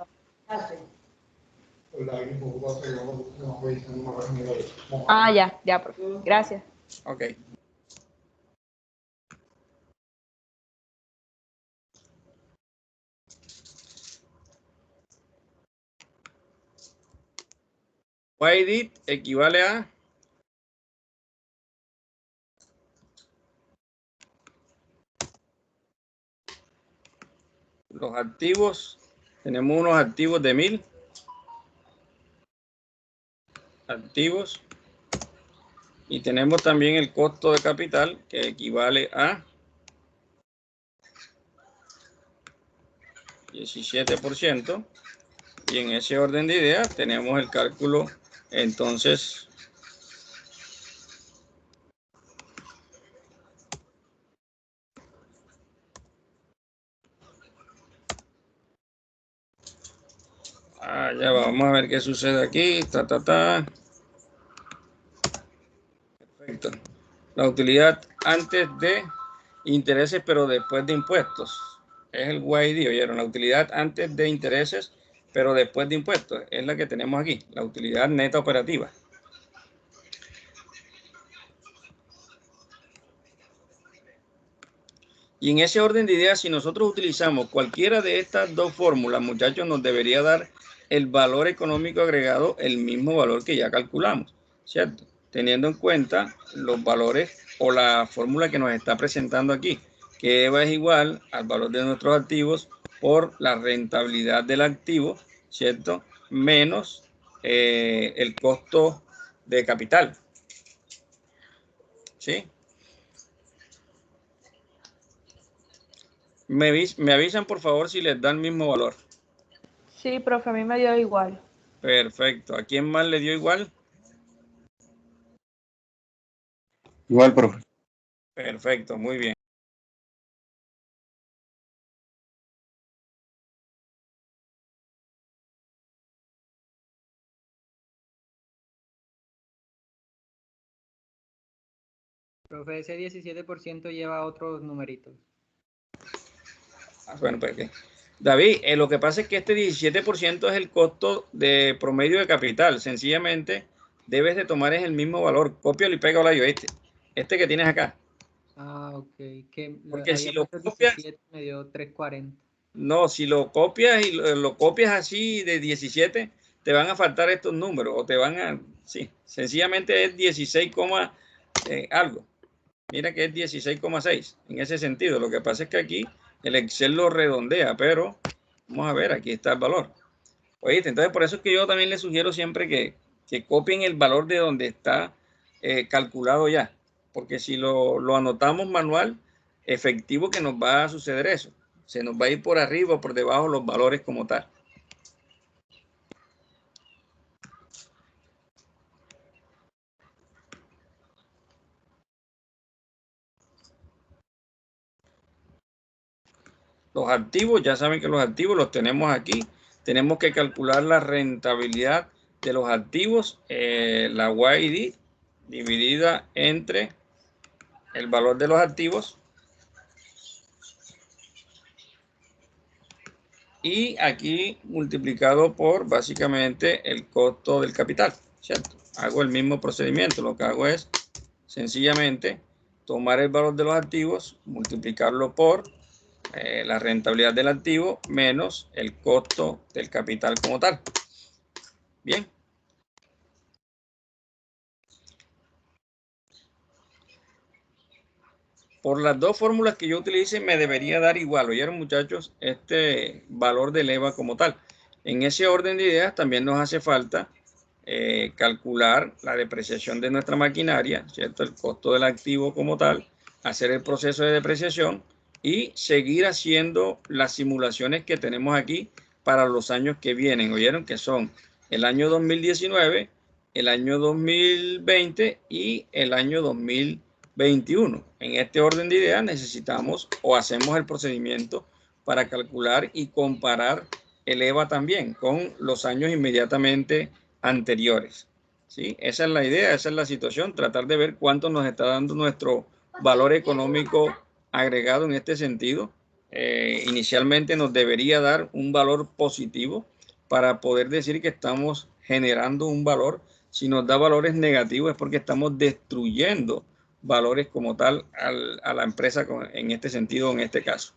C: Ah, ya, profe. Gracias.
A: Ok. YDIT equivale a los activos. Tenemos unos activos de 1000 activos y tenemos también el costo de capital, que equivale a 17%, y en ese orden de ideas tenemos el cálculo entonces ya vamos a ver qué sucede aquí. Perfecto. La utilidad antes de intereses, pero después de impuestos. Es el YD, ¿oyeron? La utilidad antes de intereses, pero después de impuestos. Es la que tenemos aquí, la utilidad neta operativa. Y en ese orden de ideas, si nosotros utilizamos cualquiera de estas dos fórmulas, muchachos, nos debería dar el valor económico agregado, el mismo valor que ya calculamos, ¿cierto? Teniendo en cuenta los valores o la fórmula que nos está presentando aquí, que EVA es igual al valor de nuestros activos por la rentabilidad del activo, ¿cierto? Menos el costo de capital, ¿sí? Me avisan, por favor, si les da el mismo valor.
C: Sí, profe, a mí me dio igual.
A: Perfecto. ¿A quién más le dio igual?
E: Igual, profe.
A: Perfecto, muy bien.
G: Profe, ese 17% lleva otros numeritos.
A: Bueno, pues ¿qué? David, lo que pasa es que este 17% es el costo de promedio de capital. Sencillamente debes de tomar es el mismo valor. Cópialo y pégalo ahí, este que tienes acá.
G: Ah, ok. Que
A: Porque si lo
G: puesto
A: copias,
G: 17, me dio 340.
A: no, si lo copias y lo copias así de 17, te van a faltar estos números o te van a, sí, sencillamente es 16, algo. Mira que es 16,6 en ese sentido. Lo que pasa es que aquí el Excel lo redondea, pero vamos a ver, aquí está el valor. Oíste, entonces por eso es que yo también les sugiero siempre que copien el valor de donde está calculado ya, porque si lo anotamos manual, efectivo que nos va a suceder eso. Se nos va a ir por arriba o por debajo los valores como tal. Los activos, ya saben que los activos los tenemos aquí. Tenemos que calcular la rentabilidad de los activos, la YD dividida entre el valor de los activos. Y aquí multiplicado por básicamente el costo del capital, ¿cierto? Hago el mismo procedimiento. Lo que hago es sencillamente tomar el valor de los activos, multiplicarlo por la rentabilidad del activo menos el costo del capital como tal. Bien. Por las dos fórmulas que yo utilice me debería dar igual. ¿Oyeron, muchachos? Este valor del EVA como tal. En ese orden de ideas también nos hace falta calcular la depreciación de nuestra maquinaria, ¿cierto? El costo del activo como tal, hacer el proceso de depreciación y seguir haciendo las simulaciones que tenemos aquí para los años que vienen. ¿Oyeron? Que son el año 2019, el año 2020 y el año 2021. En este orden de ideas necesitamos o hacemos el procedimiento para calcular y comparar el EVA también con los años inmediatamente anteriores. ¿Sí? Esa es la idea, esa es la situación, tratar de ver cuánto nos está dando nuestro valor económico agregado en este sentido. Inicialmente nos debería dar un valor positivo para poder decir que estamos generando un valor. Si nos da valores negativos es porque estamos destruyendo valores como tal a la empresa en este sentido, en este caso.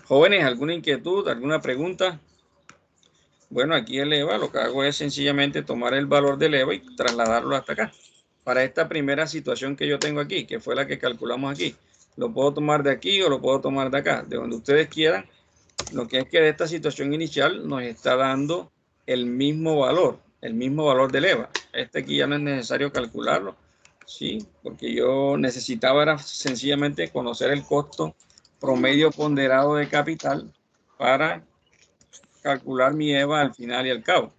A: Jóvenes, ¿alguna inquietud, alguna pregunta? Bueno, aquí el EVA lo que hago es sencillamente tomar el valor del EVA y trasladarlo hasta acá. Para esta primera situación que yo tengo aquí, que fue la que calculamos aquí, lo puedo tomar de aquí o lo puedo tomar de acá, de donde ustedes quieran. Lo que es que de esta situación inicial nos está dando el mismo valor del EVA. Este aquí ya no es necesario calcularlo, ¿sí? Porque yo necesitaba era sencillamente conocer el costo promedio ponderado de capital para calcular mi EVA al final y al cabo,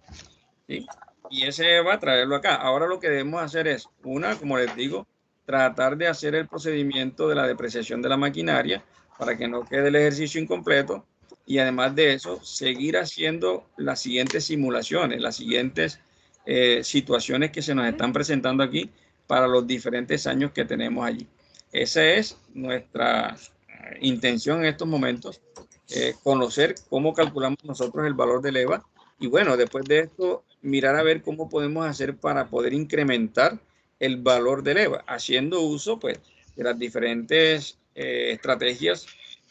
A: ¿sí? Y ese EVA traerlo acá. Ahora lo que debemos hacer es, como les digo, tratar de hacer el procedimiento de la depreciación de la maquinaria para que no quede el ejercicio incompleto y además de eso, seguir haciendo las siguientes simulaciones, las siguientes situaciones que se nos están presentando aquí para los diferentes años que tenemos allí. Esa es nuestra intención en estos momentos. Conocer cómo calculamos nosotros el valor del EVA y bueno, después de esto mirar a ver cómo podemos hacer para poder incrementar el valor del EVA, haciendo uso pues de las diferentes estrategias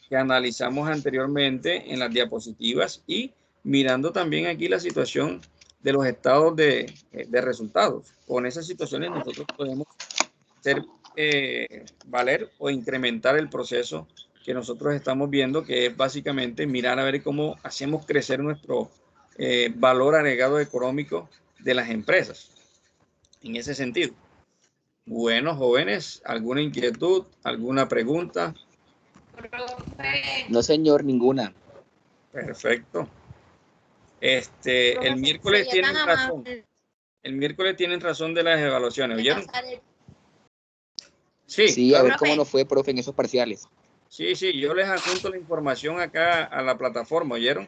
A: que analizamos anteriormente en las diapositivas y mirando también aquí la situación de los estados de resultados. Con esas situaciones nosotros podemos hacer valer o incrementar el proceso que nosotros estamos viendo, que es básicamente mirar a ver cómo hacemos crecer nuestro valor agregado económico de las empresas. En ese sentido. Bueno, jóvenes, ¿alguna inquietud, alguna pregunta?
K: No, señor, ninguna.
A: Perfecto. El miércoles tienen razón. El miércoles tienen razón de las evaluaciones, ¿oyeron?
K: Sí, a ver cómo nos fue, profe, en esos parciales.
A: Sí, yo les adjunto la información acá a la plataforma, ¿oyeron?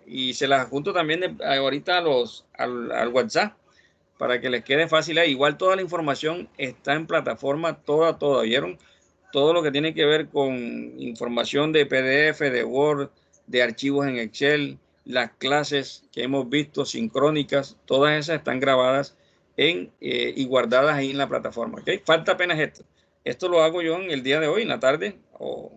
A: Y se las adjunto también ahorita al WhatsApp para que les quede fácil ahí. Igual toda la información está en plataforma, toda, ¿vieron? Todo lo que tiene que ver con información de PDF, de Word, de archivos en Excel, las clases que hemos visto sincrónicas, todas esas están grabadas y guardadas ahí en la plataforma, ¿ok? Falta apenas esto. Esto lo hago yo en el día de hoy, en la tarde o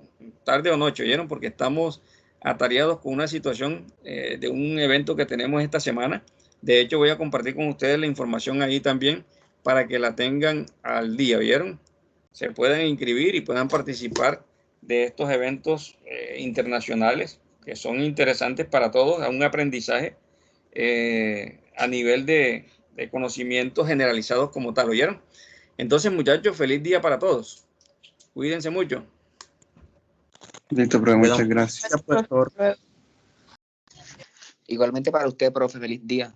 A: noche, ¿vieron? Porque estamos atareados con una situación de un evento que tenemos esta semana. De hecho, voy a compartir con ustedes la información ahí también para que la tengan al día, ¿vieron? Se puedan inscribir y puedan participar de estos eventos internacionales que son interesantes para todos, a un aprendizaje a nivel de conocimientos generalizados como tal, ¿oyeron? Entonces, muchachos, feliz día para todos. Cuídense mucho.
E: Listo, profe, muchas gracias.
K: Igualmente para usted, profe, feliz día.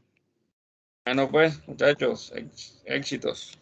A: Bueno, pues, muchachos, éxitos.